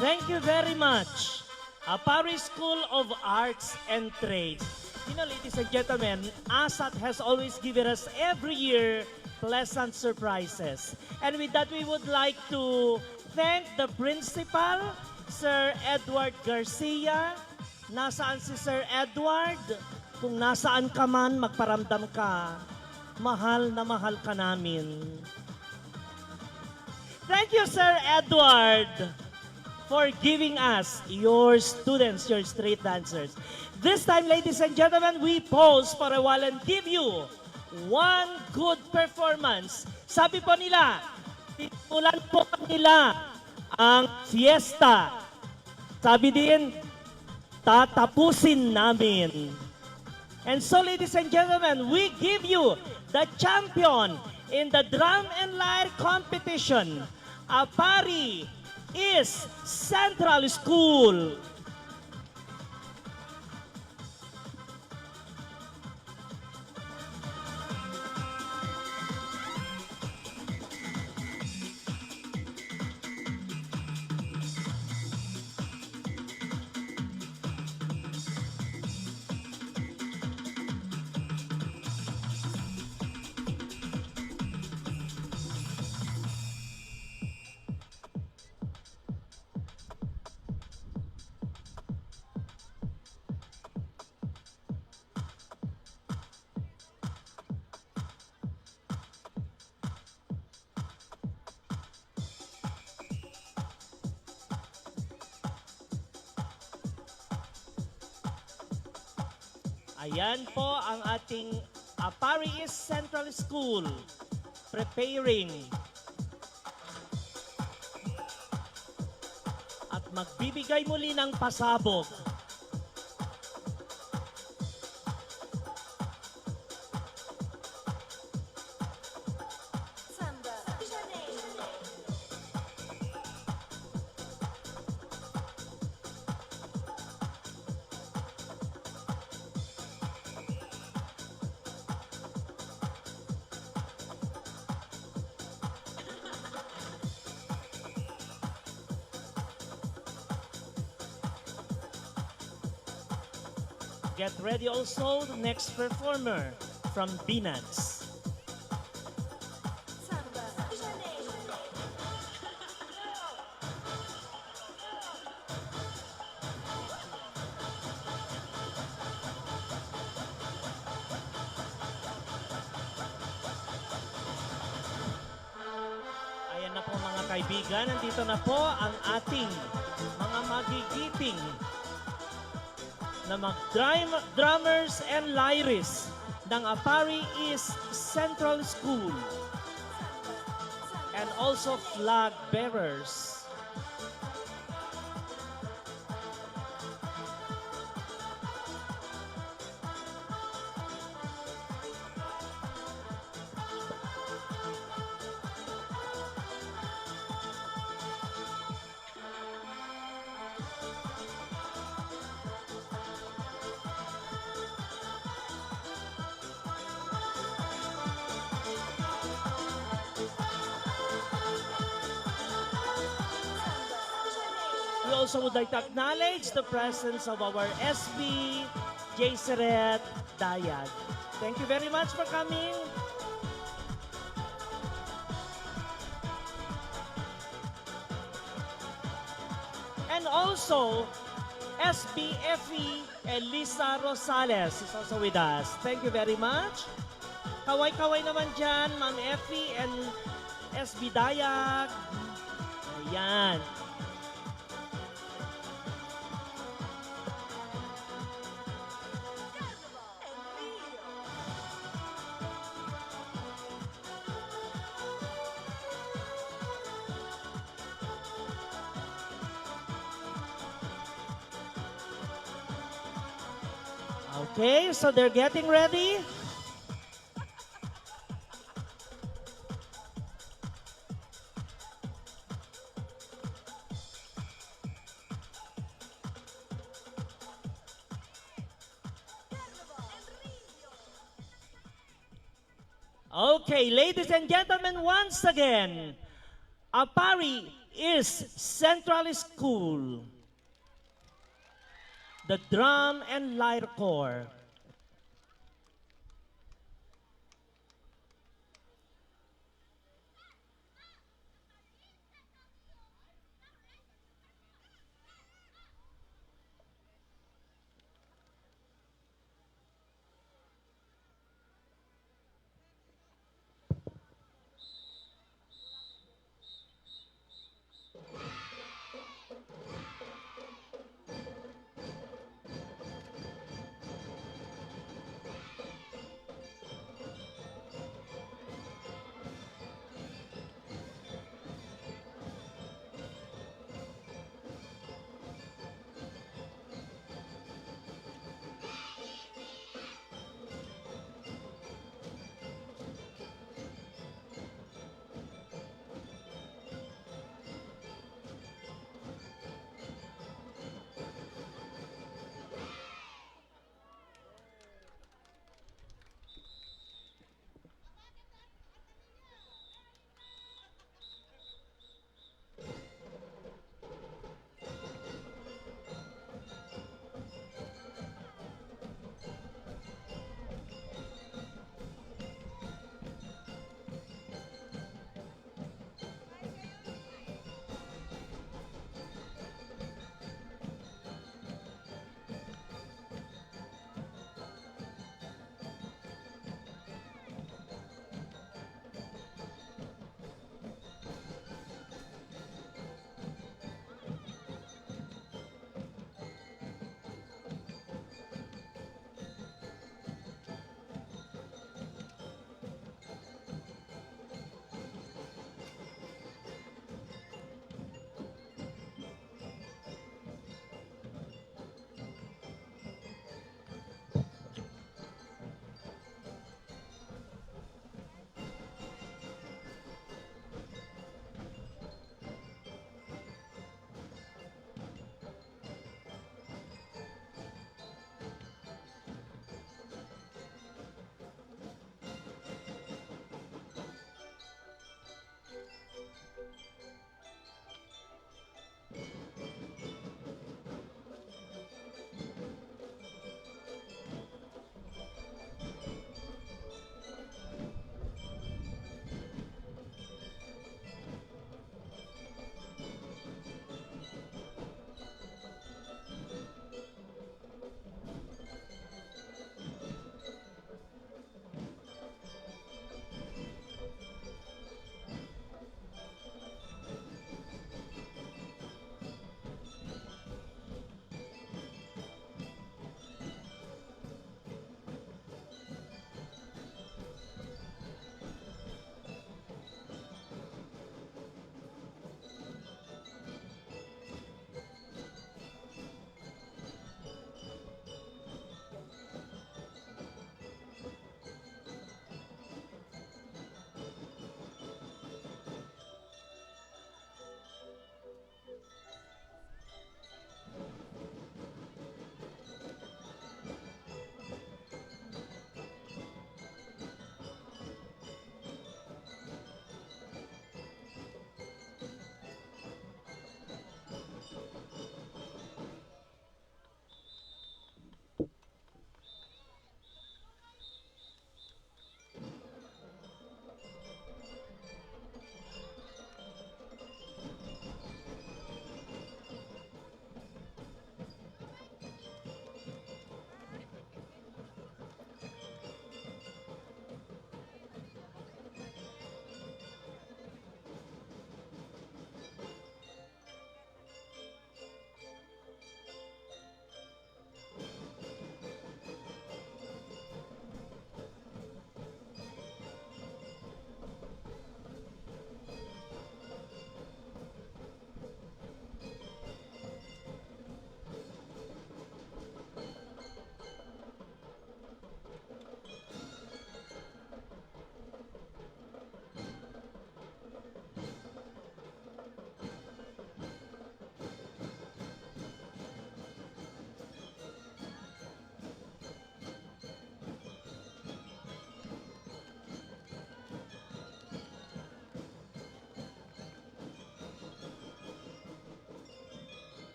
Thank you very much. Paris School of Arts and Trades. You know, ladies and gentlemen, ASAT has always given us every year pleasant surprises. And with that, we would like to thank the principal, Sir Edward Garcia. Nasaan si Sir Edward? Kung nasaan ka man, magparamdam ka. Mahal na mahal ka namin. Thank you, Sir Edward, for giving us your students, your street dancers. This time, ladies and gentlemen, we pause for a while and give you one good performance. Sabi po nila, titulan po nila ang fiesta. Sabi din, tatapusin namin. And so, ladies and gentlemen, we give you the champion in the drum and lyre competition. Apari is Central School. Ayan po ang ating Apari East Central School preparing at magbibigay muli ng pasabog. Get ready also, the next performer from Binance. Ayan na po mga kaibigan, nandito na po ang ating mga magigiting na drummers and lyrists ng Apari East Central School and also flag bearers. We also would like to acknowledge the presence of our SB, Jayseret Dayag. Thank you very much for coming. And also, SBFE Elisa Rosales is also with us. Thank you very much. Kaway-kaway naman dyan, Ma'am Effie and SB Dayag. Ayan. Okay, so they're getting ready. Okay, ladies and gentlemen, once again, Apari is Central School, the Drum and Lyre Corps.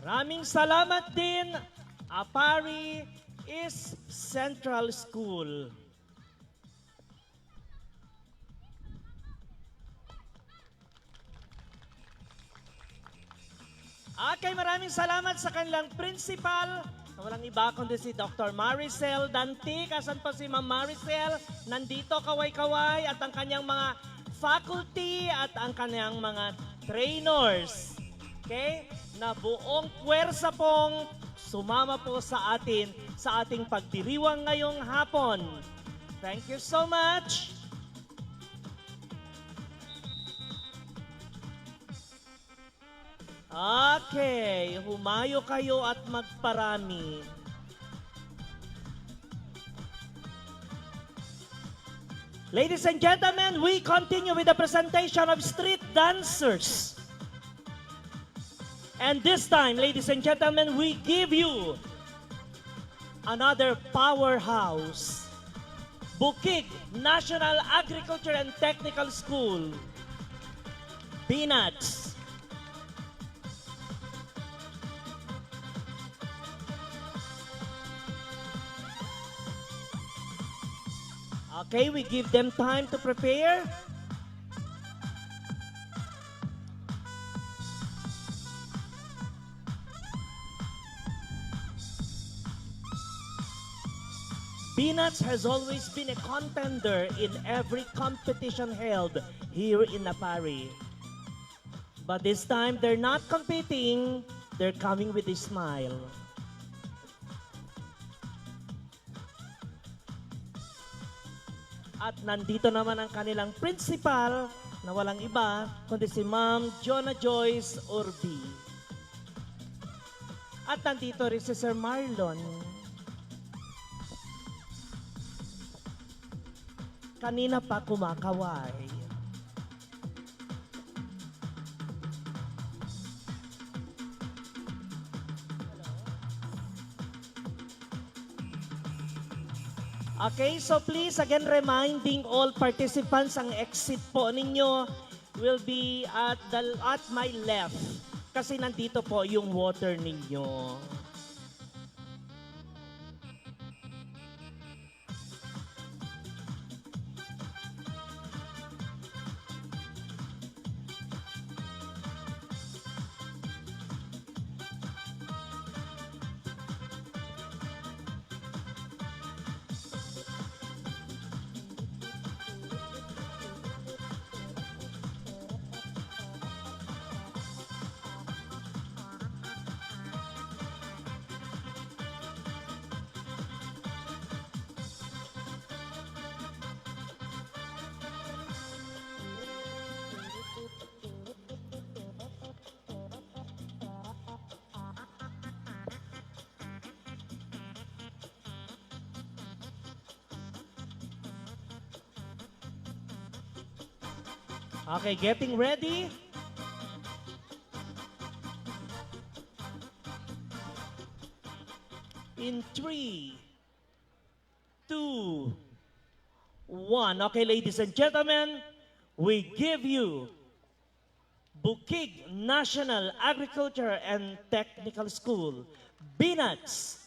Maraming salamat din, Apari East Central School. Okay, maraming salamat sa kanilang principal. Na walang iba kundi si Dr. Maricel Dantic. Asan pa si Ma'am Maricel? Nandito kaway-kaway at ang kanyang mga faculty at ang kanyang mga trainers. Okay? Na buong puwersa pong sumama po sa atin sa ating pagdiriwang ngayong hapon. Thank you so much. Okay, humayo kayo at magparami. Ladies and gentlemen, we continue with the presentation of street dancers. And this time, ladies and gentlemen, we give you another powerhouse. Bukig National Agriculture and Technical School. Peanuts. Okay, we give them time to prepare. Peanuts has always been a contender in every competition held here in Apari. But this time, they're not competing, they're coming with a smile. At nandito naman ang kanilang principal na walang iba kundi si Ma'am Jonah Joyce Urbi. At nandito rin si Sir Marlon. Kanina pa kumakaway. Okay, so please, again, reminding all participants, ang exit po ninyo will be at my left. Kasi nandito po yung water ninyo. Okay, getting ready. In 3, 2, 1. Okay, ladies and gentlemen, we give you Bukig National Agriculture and Technical School, Peanuts.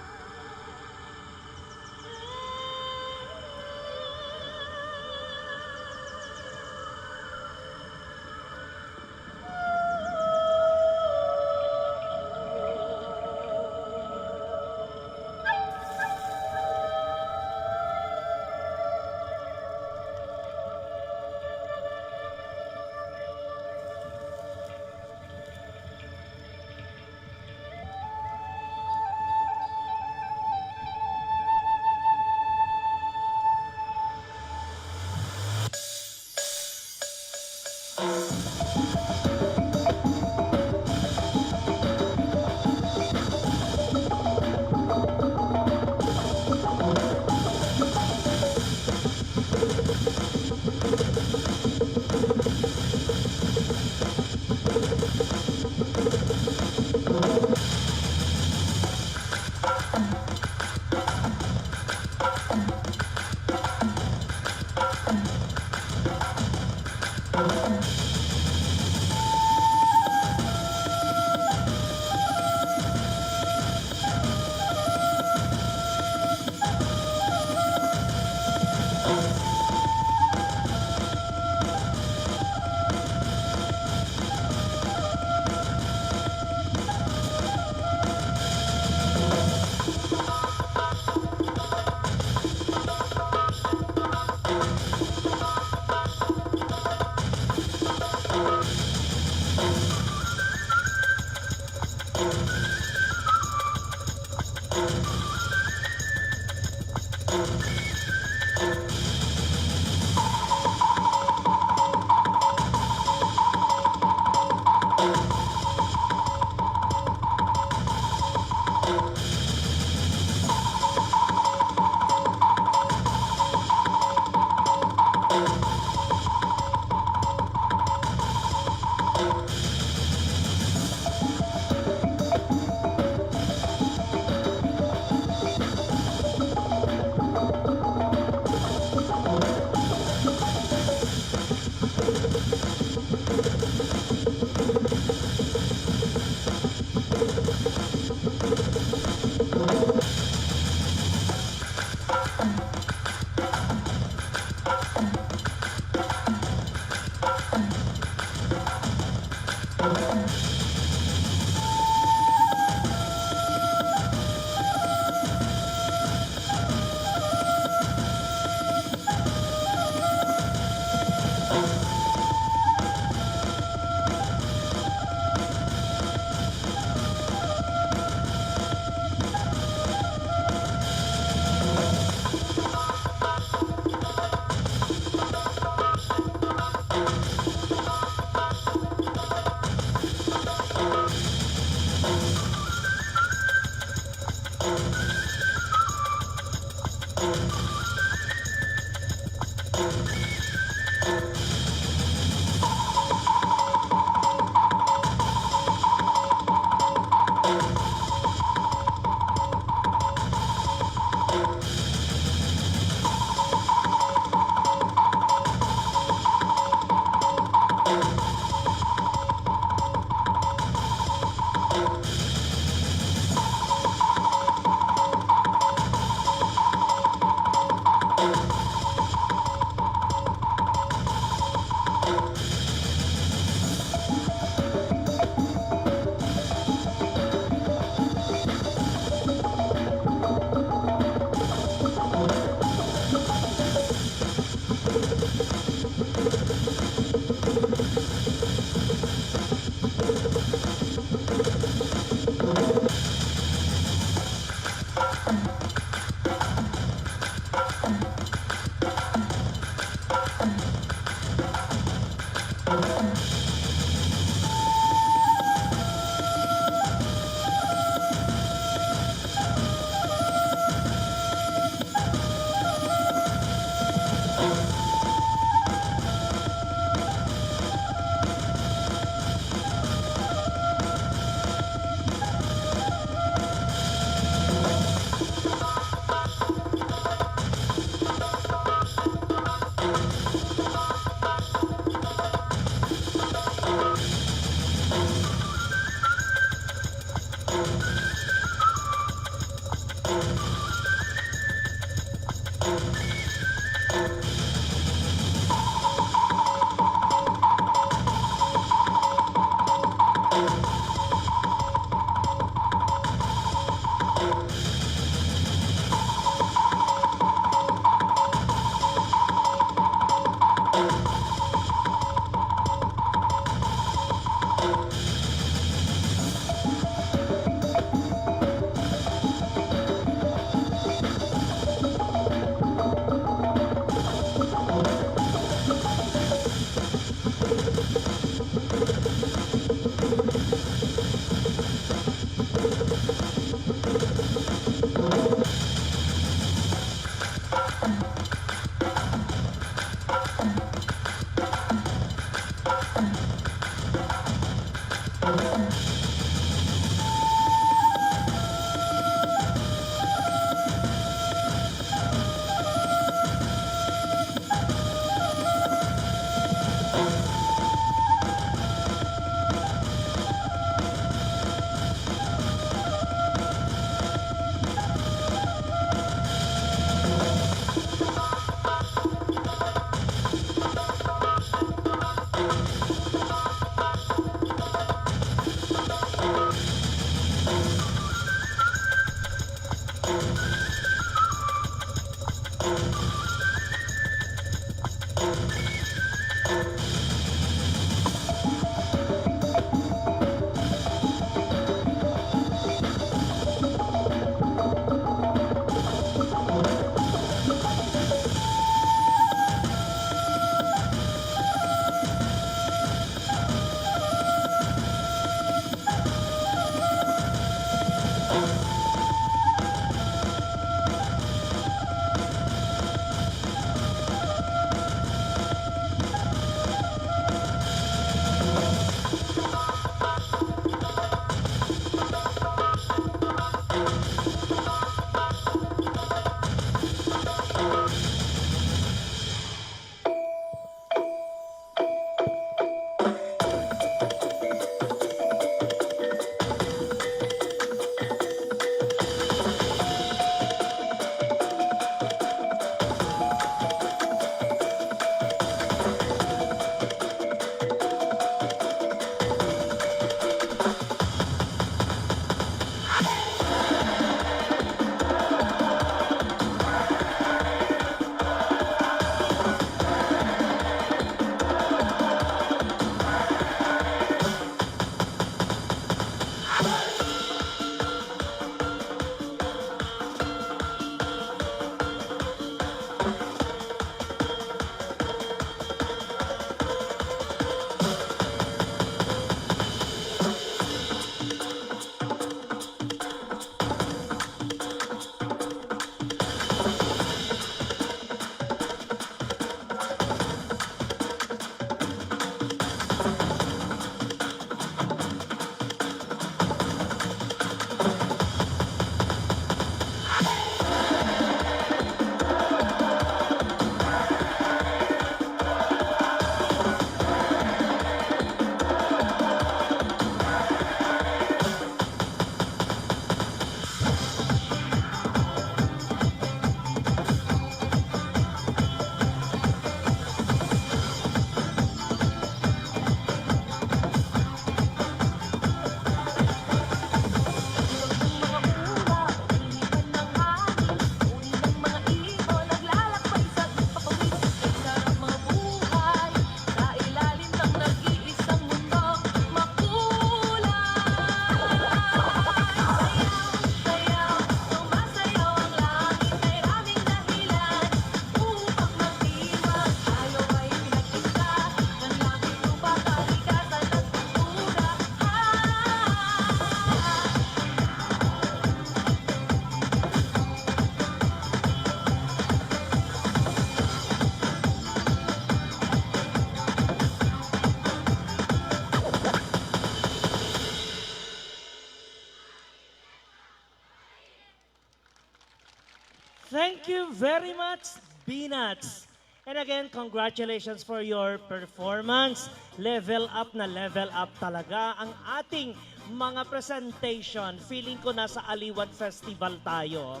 Thank you very much, Binats. And again, congratulations for your performance. Level up na level up talaga ang ating mga presentation. Feeling ko nasa Aliwan Festival tayo.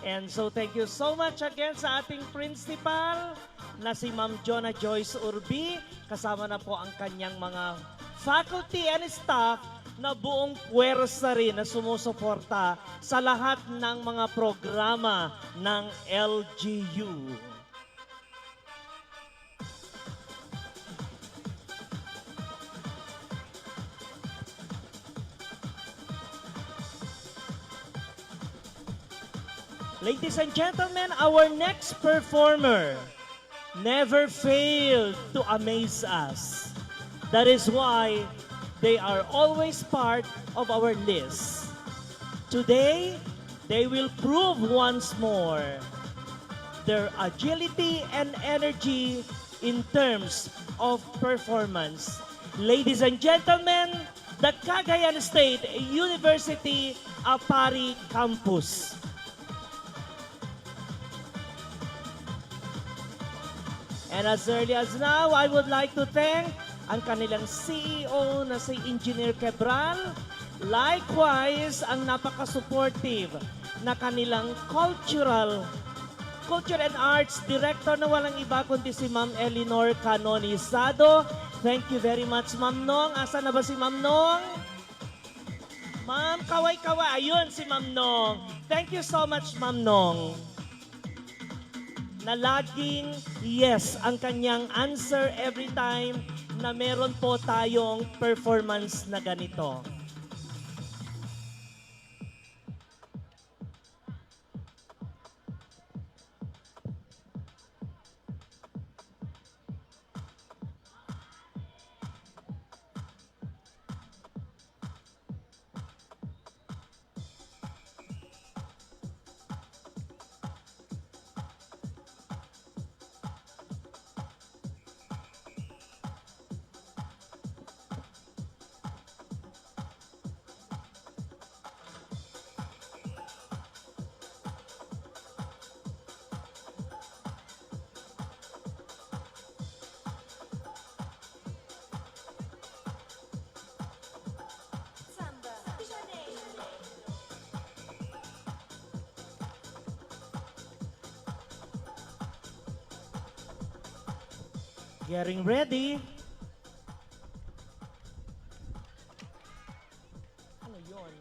And so thank you so much again sa ating principal na si Ma'am Jonah Joyce Urbi. Kasama na po ang kanyang mga faculty and staff na buong puwersa rin na sumusuporta sa lahat ng mga programa ng LGU. Ladies and gentlemen, our next performer never failed to amaze us. That is why they are always part of our list. Today, they will prove once more their agility and energy in terms of performance. Ladies and gentlemen, the Cagayan State University Apari Campus. And as early as now, I would like to thank ang kanilang CEO na si Engineer Quebral. Likewise, ang napaka-supportive na kanilang Culture and Arts Director na walang iba kundi si Ma'am Elinor Canonizado. Thank you very much, Ma'am Nong. Asa na ba si Ma'am Nong? Ma'am, kaway-kaway. Ayun si Ma'am Nong. Thank you so much, Ma'am Nong. Na laging yes ang kanyang answer every time na meron po tayong performance na ganito. Getting ready. Ano yun?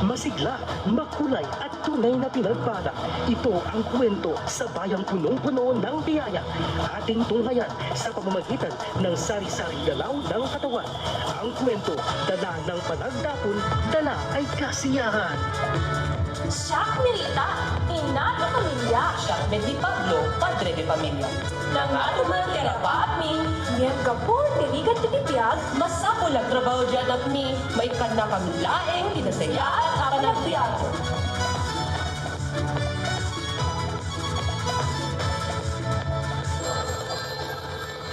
Masigla, makulay at tunay na pinagpala. Ito ang kwento sa bayang punong-puno ng biyaya. Ating tunghayan sa pamamagitan ng sari-sari galaw ng katawan. Ang kwento, dala ng panagdapon, dala ay kasiyahan. Siak Mirita, ina de pamilya. Siak Di Pablo, padre de pamilya. Nanganuman terapa at mi, ngem gapon tinigat titipyag, masapulag trabaho dyan at mi, may kana kami laeng, tinasayaan, panagpiyag.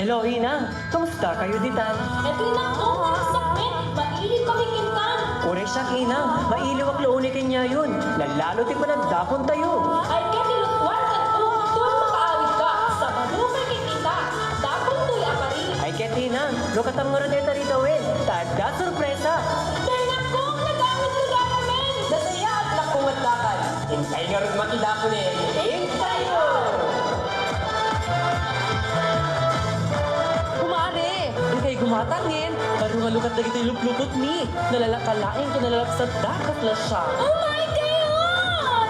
Hello, Ina. Kamusta kayo ditan? Eto ina ko, sakit, mailip kami kintan. Ore siya, Ina. Mailiw ang launi kanya yun. Lalalo ti panagdapon tayo. Ay, kaya nilutwan ka to, doon makaawit ka, sa malukay kay kita. Dapat Lo katangoran ito rito, wen. Tada sorpresa. Dahil ako, nagamit ko namin! Nasaya at lakong at lakad. Hintay nga rin makita ko ni. Hintay mo! Kumare, ikay gumatangin. Baru nga lukat na kita luplupot ni. Nalalakalain ko nalalapsat dakat na siya. Oh my God!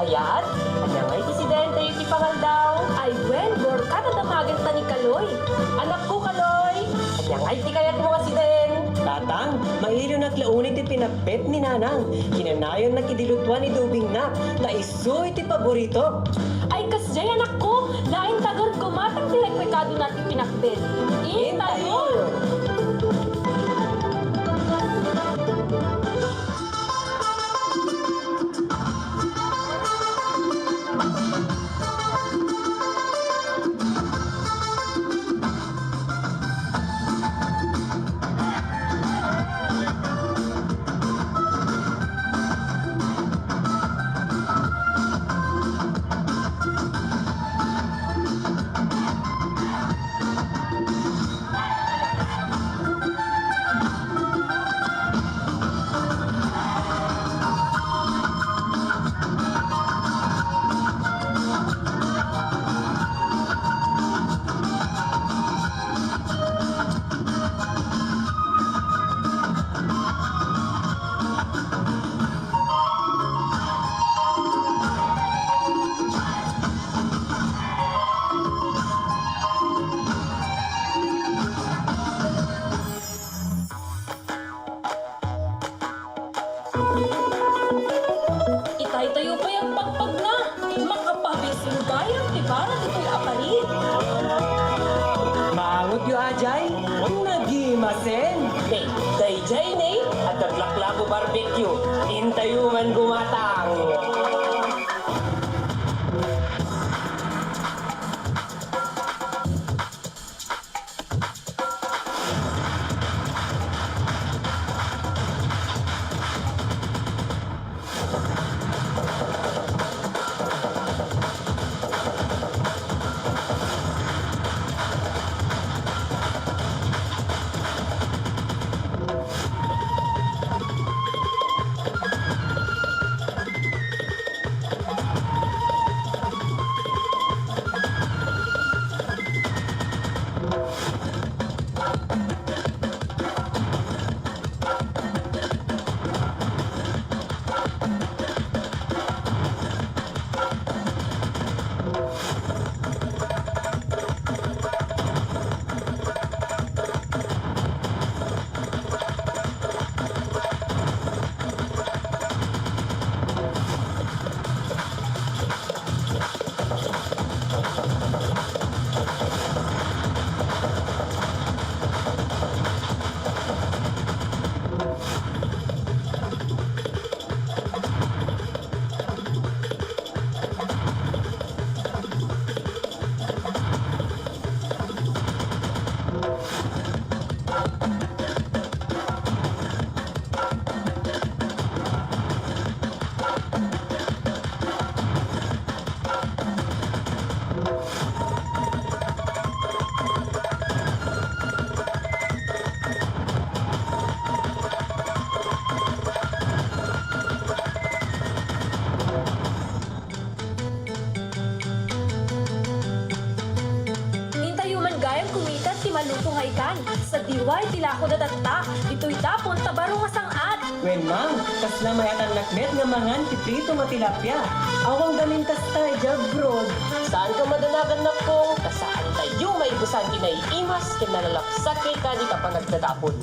Ayat, anyangay presidente yung ipangaldaw. Ay, wen, bor ka na damagan ta ni Kaloy. Anak ko, Kaloy. Anyangay ti kayat mo kasi din. Tatang, mailo naklaunit ti pinapet ni Nanang. Kinanayon na kidilutwan ni Dubing na. Taiso iti paborito. Ay, kasjay anak ko, lain tagar ko matang direkwekado natin pinakbet. Intayon! Itay-tayo pa yung pagpag na. Makapabising bayang tibara dito'y aparit. Maangot yu ajay, nagimasen. Dayjay ne, at naglaklabo barbecue. Intayungan gumatang. maluto nga ikan. Sa diway tilako datatta, ito'y tapon tabaro nga sangad. Wen mang, kasla mayatan nakmet nga mangan piprito matilapya. Awang gamin kastay, jabrod. Saan ka madanagan na po? Kasaan tayo may busan kinaiimas, kinalalaksak kay ka di ka pa nagtatapon.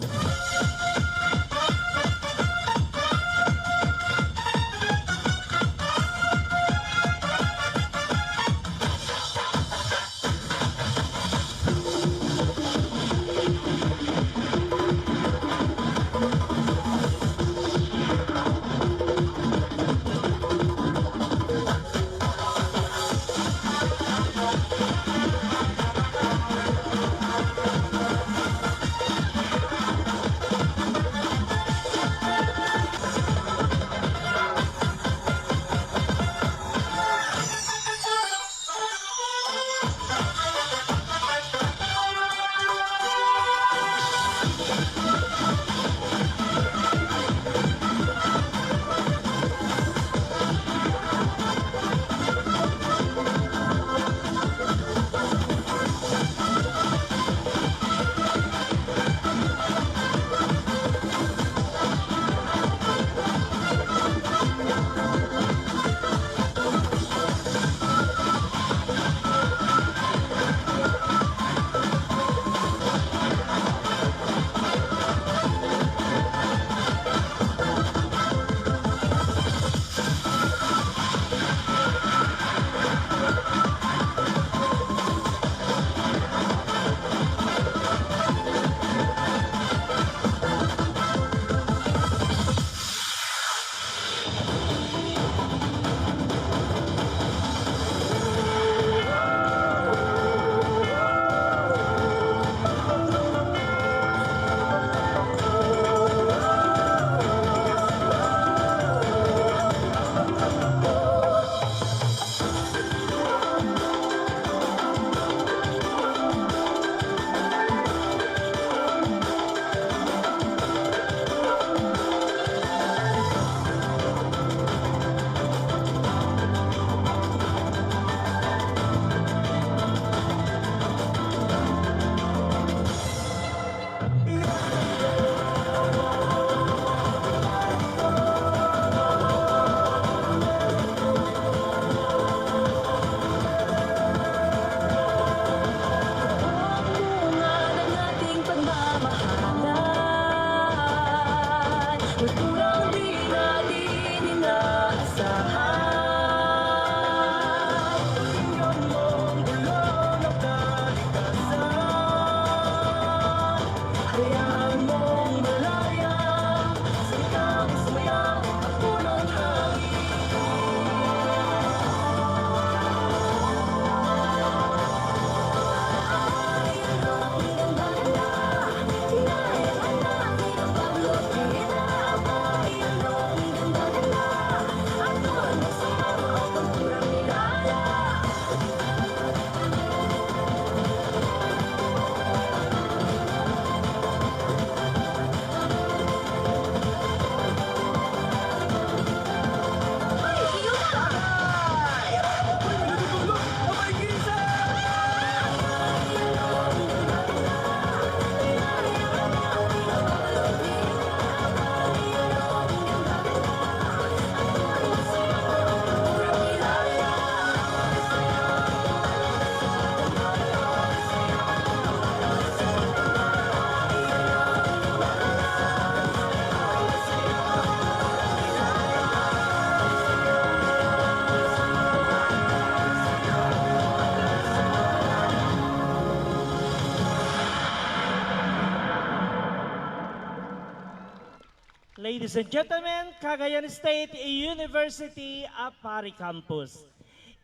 Ladies and gentlemen, Cagayan State University Apari Campus.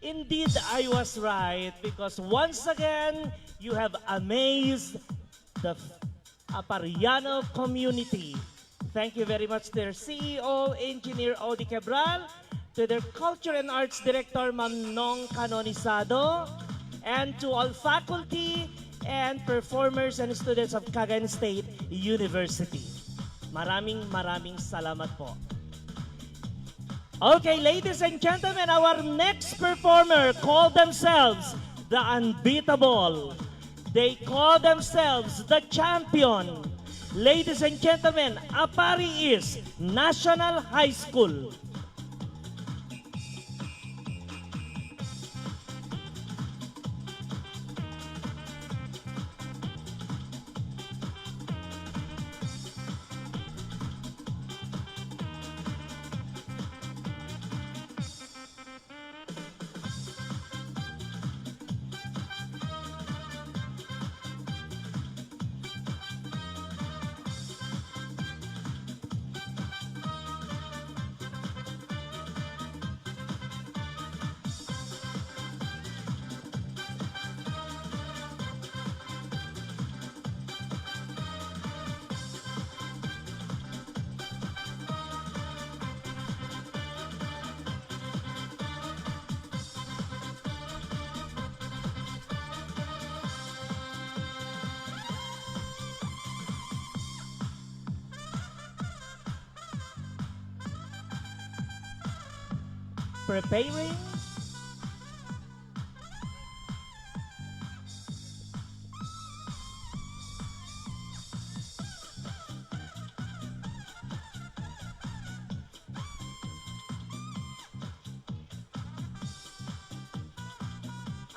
Indeed, I was right because once again, you have amazed the Apariano community. Thank you very much to their CEO, Engineer Odi Cabral, to their Culture and Arts Director, Ma'am Nong Canonisado, and to all faculty and performers and students of Cagayan State University. Maraming salamat po. Okay, ladies and gentlemen, our next performer called themselves the Unbeatable They call themselves the champion. Ladies and gentlemen, Apari is National High School. Preparing.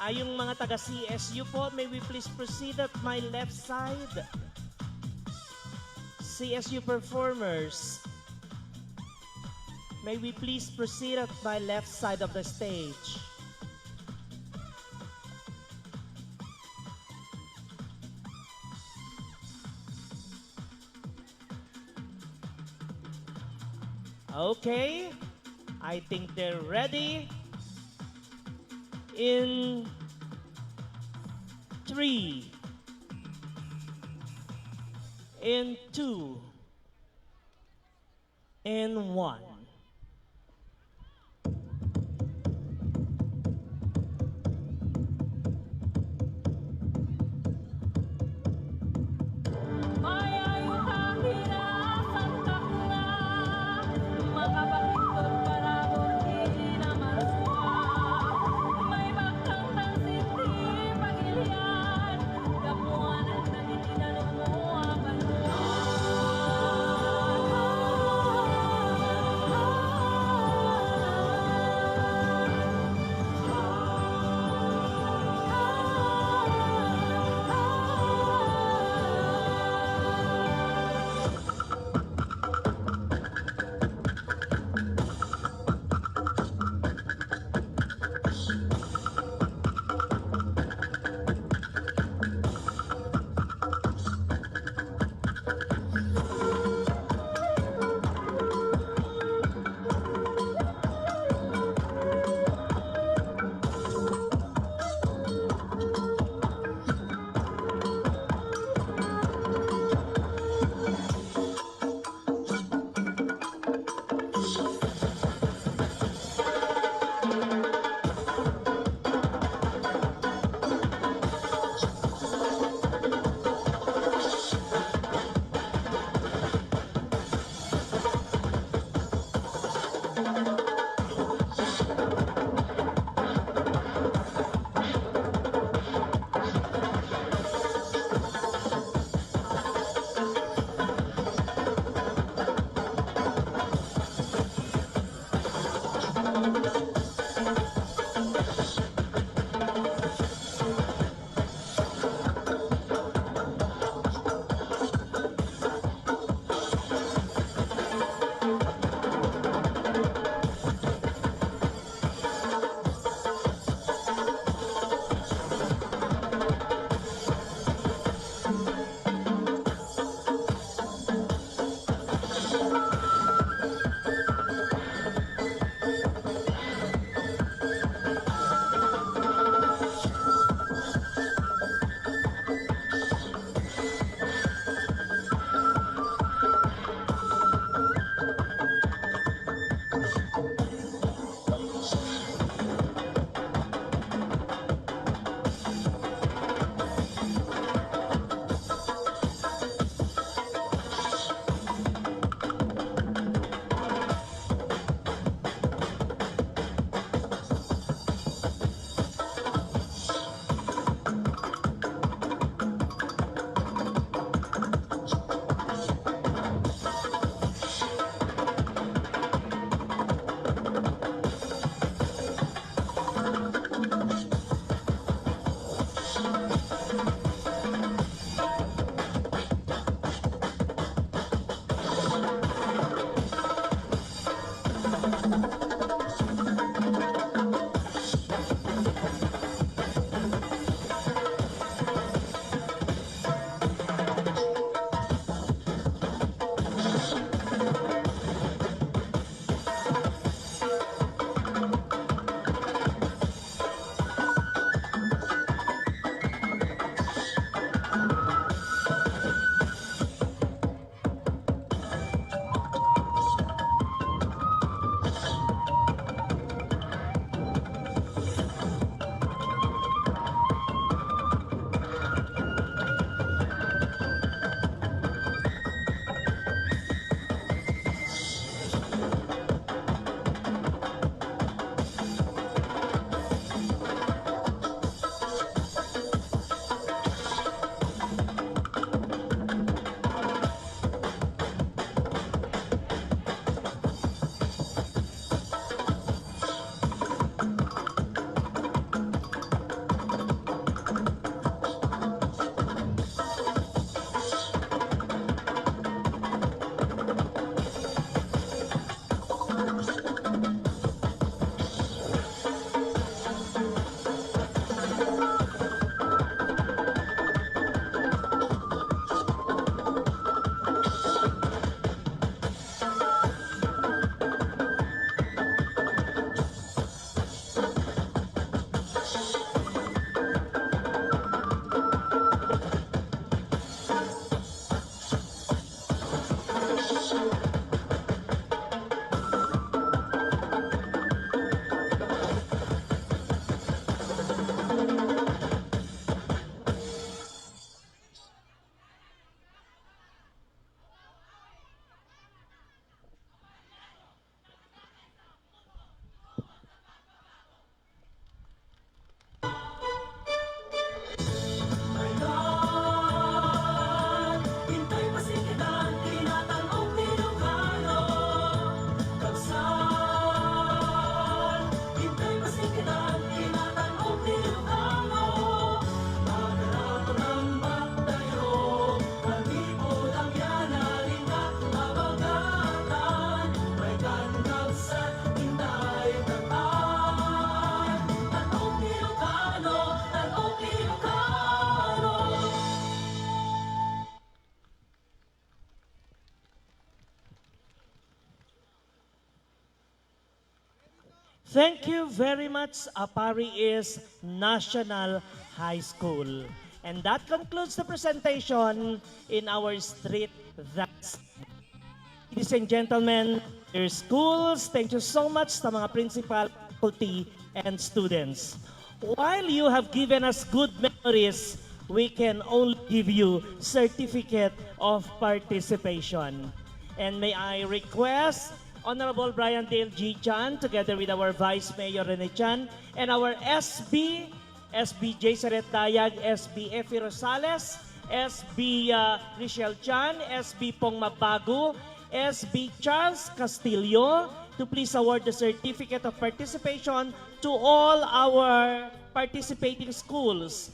Yung mga taga CSU po, may we please proceed at my left side? CSU performers, may we please proceed at my left side of the stage? Okay, I think they're ready. In 3, in 2, in 1. Thank you very much, Apari is National High School. And that concludes the presentation in our street dance. Ladies and gentlemen, your schools, thank you so much sa mga principal, faculty, and students. While you have given us good memories, we can only give you certificate of participation. And may I request Honorable Brian Dale G. Chan, together with our Vice Mayor Rene Chan, and our SB Jaceret Dayag, SB Effie Rosales, SB Richelle Chan, SB Pong Mabago, SB Charles Castillo, to please award the certificate of participation to all our participating schools.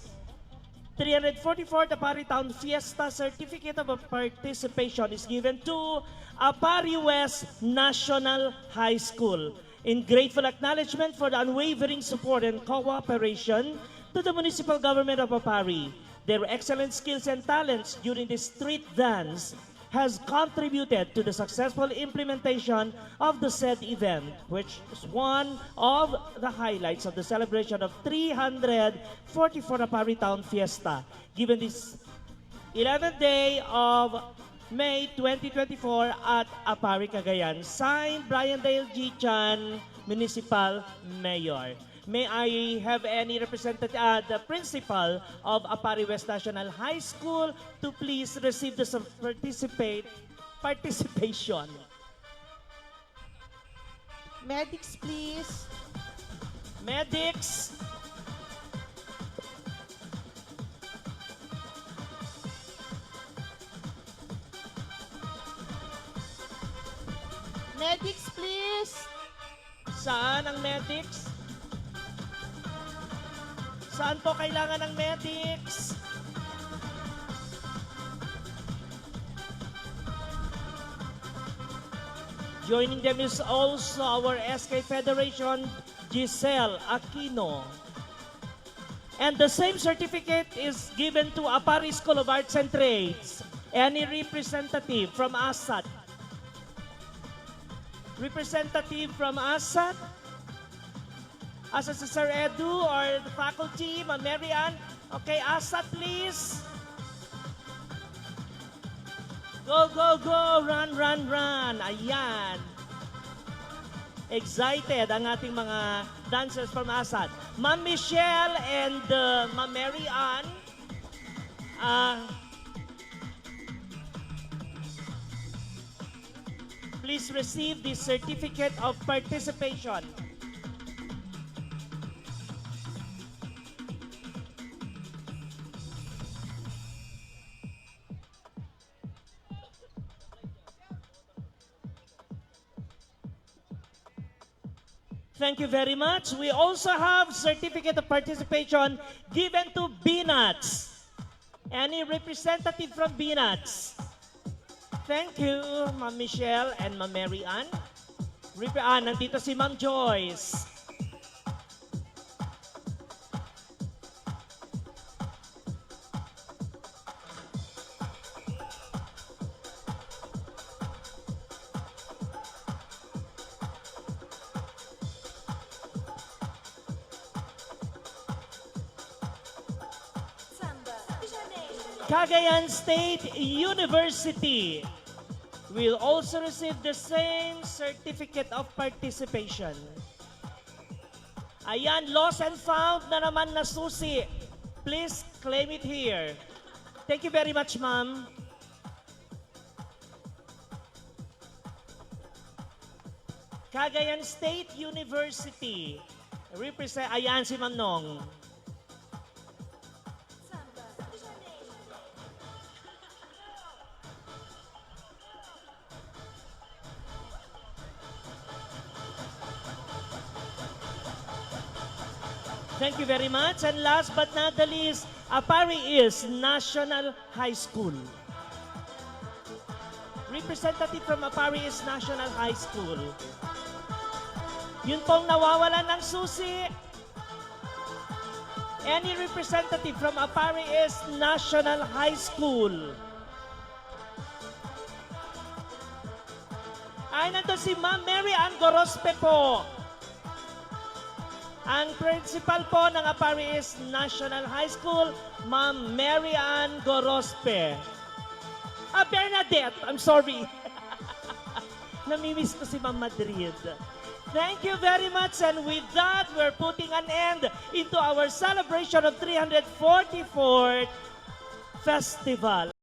344th Apari Town Fiesta Certificate of Participation is given to Apari West National High School in grateful acknowledgement for the unwavering support and cooperation to the municipal government of Apari. Their excellent skills and talents during the street dance has contributed to the successful implementation of the said event, which is one of the highlights of the celebration of 344 Apari Town Fiesta, given this 11th day of May 2024 at Apari, Cagayan. Signed, Brian Dale G. Chan, Municipal Mayor. May I have any representative, the principal of Apari West National High School to please receive the participation. Medics, please. Medics. Medics, please. Saan ang medics? Saan po kailangan ng medics? Joining them is also our SK Federation, Giselle Aquino. And the same certificate is given to Apari School of Arts and Trades. Any representative from ASAT? Representative from ASAT? As Sir Edu or the faculty, Ma'am Marian. Okay, ASAT please. Go, go, go! Run, run, run! Ayan. Excited ang ating mga dancers from ASAT. Ma'am Michelle and Ma'am Marian. Please receive the certificate of participation. Thank you very much. We also have certificate of participation given to BNATS. Any representative from BNATS? Thank you, Ma'am Michelle and Ma'am Mary Ann. Nandito si Ma'am Joyce. Cagayan State University will also receive the same certificate of participation. Ayan, lost and found na naman na susi. Please claim it here. Thank you very much, ma'am. Cagayan State University. Ayan si Ma'am Nong. Thank you very much. And last but not the least, Apari is National High School. Representative from Apari is National High School. Yun pong nawawalan ng susi. Any representative from Apari is National High School. Ay, nandun si Ma'am Mary Ann Gorospe po. Ang principal po ng Aparis National High School, Ma'am Mary Ann Gorospe. Bernadette, I'm sorry. Namimiss ko si Ma'am Madrid. Thank you very much, and with that, we're putting an end into our celebration of 344th Festival.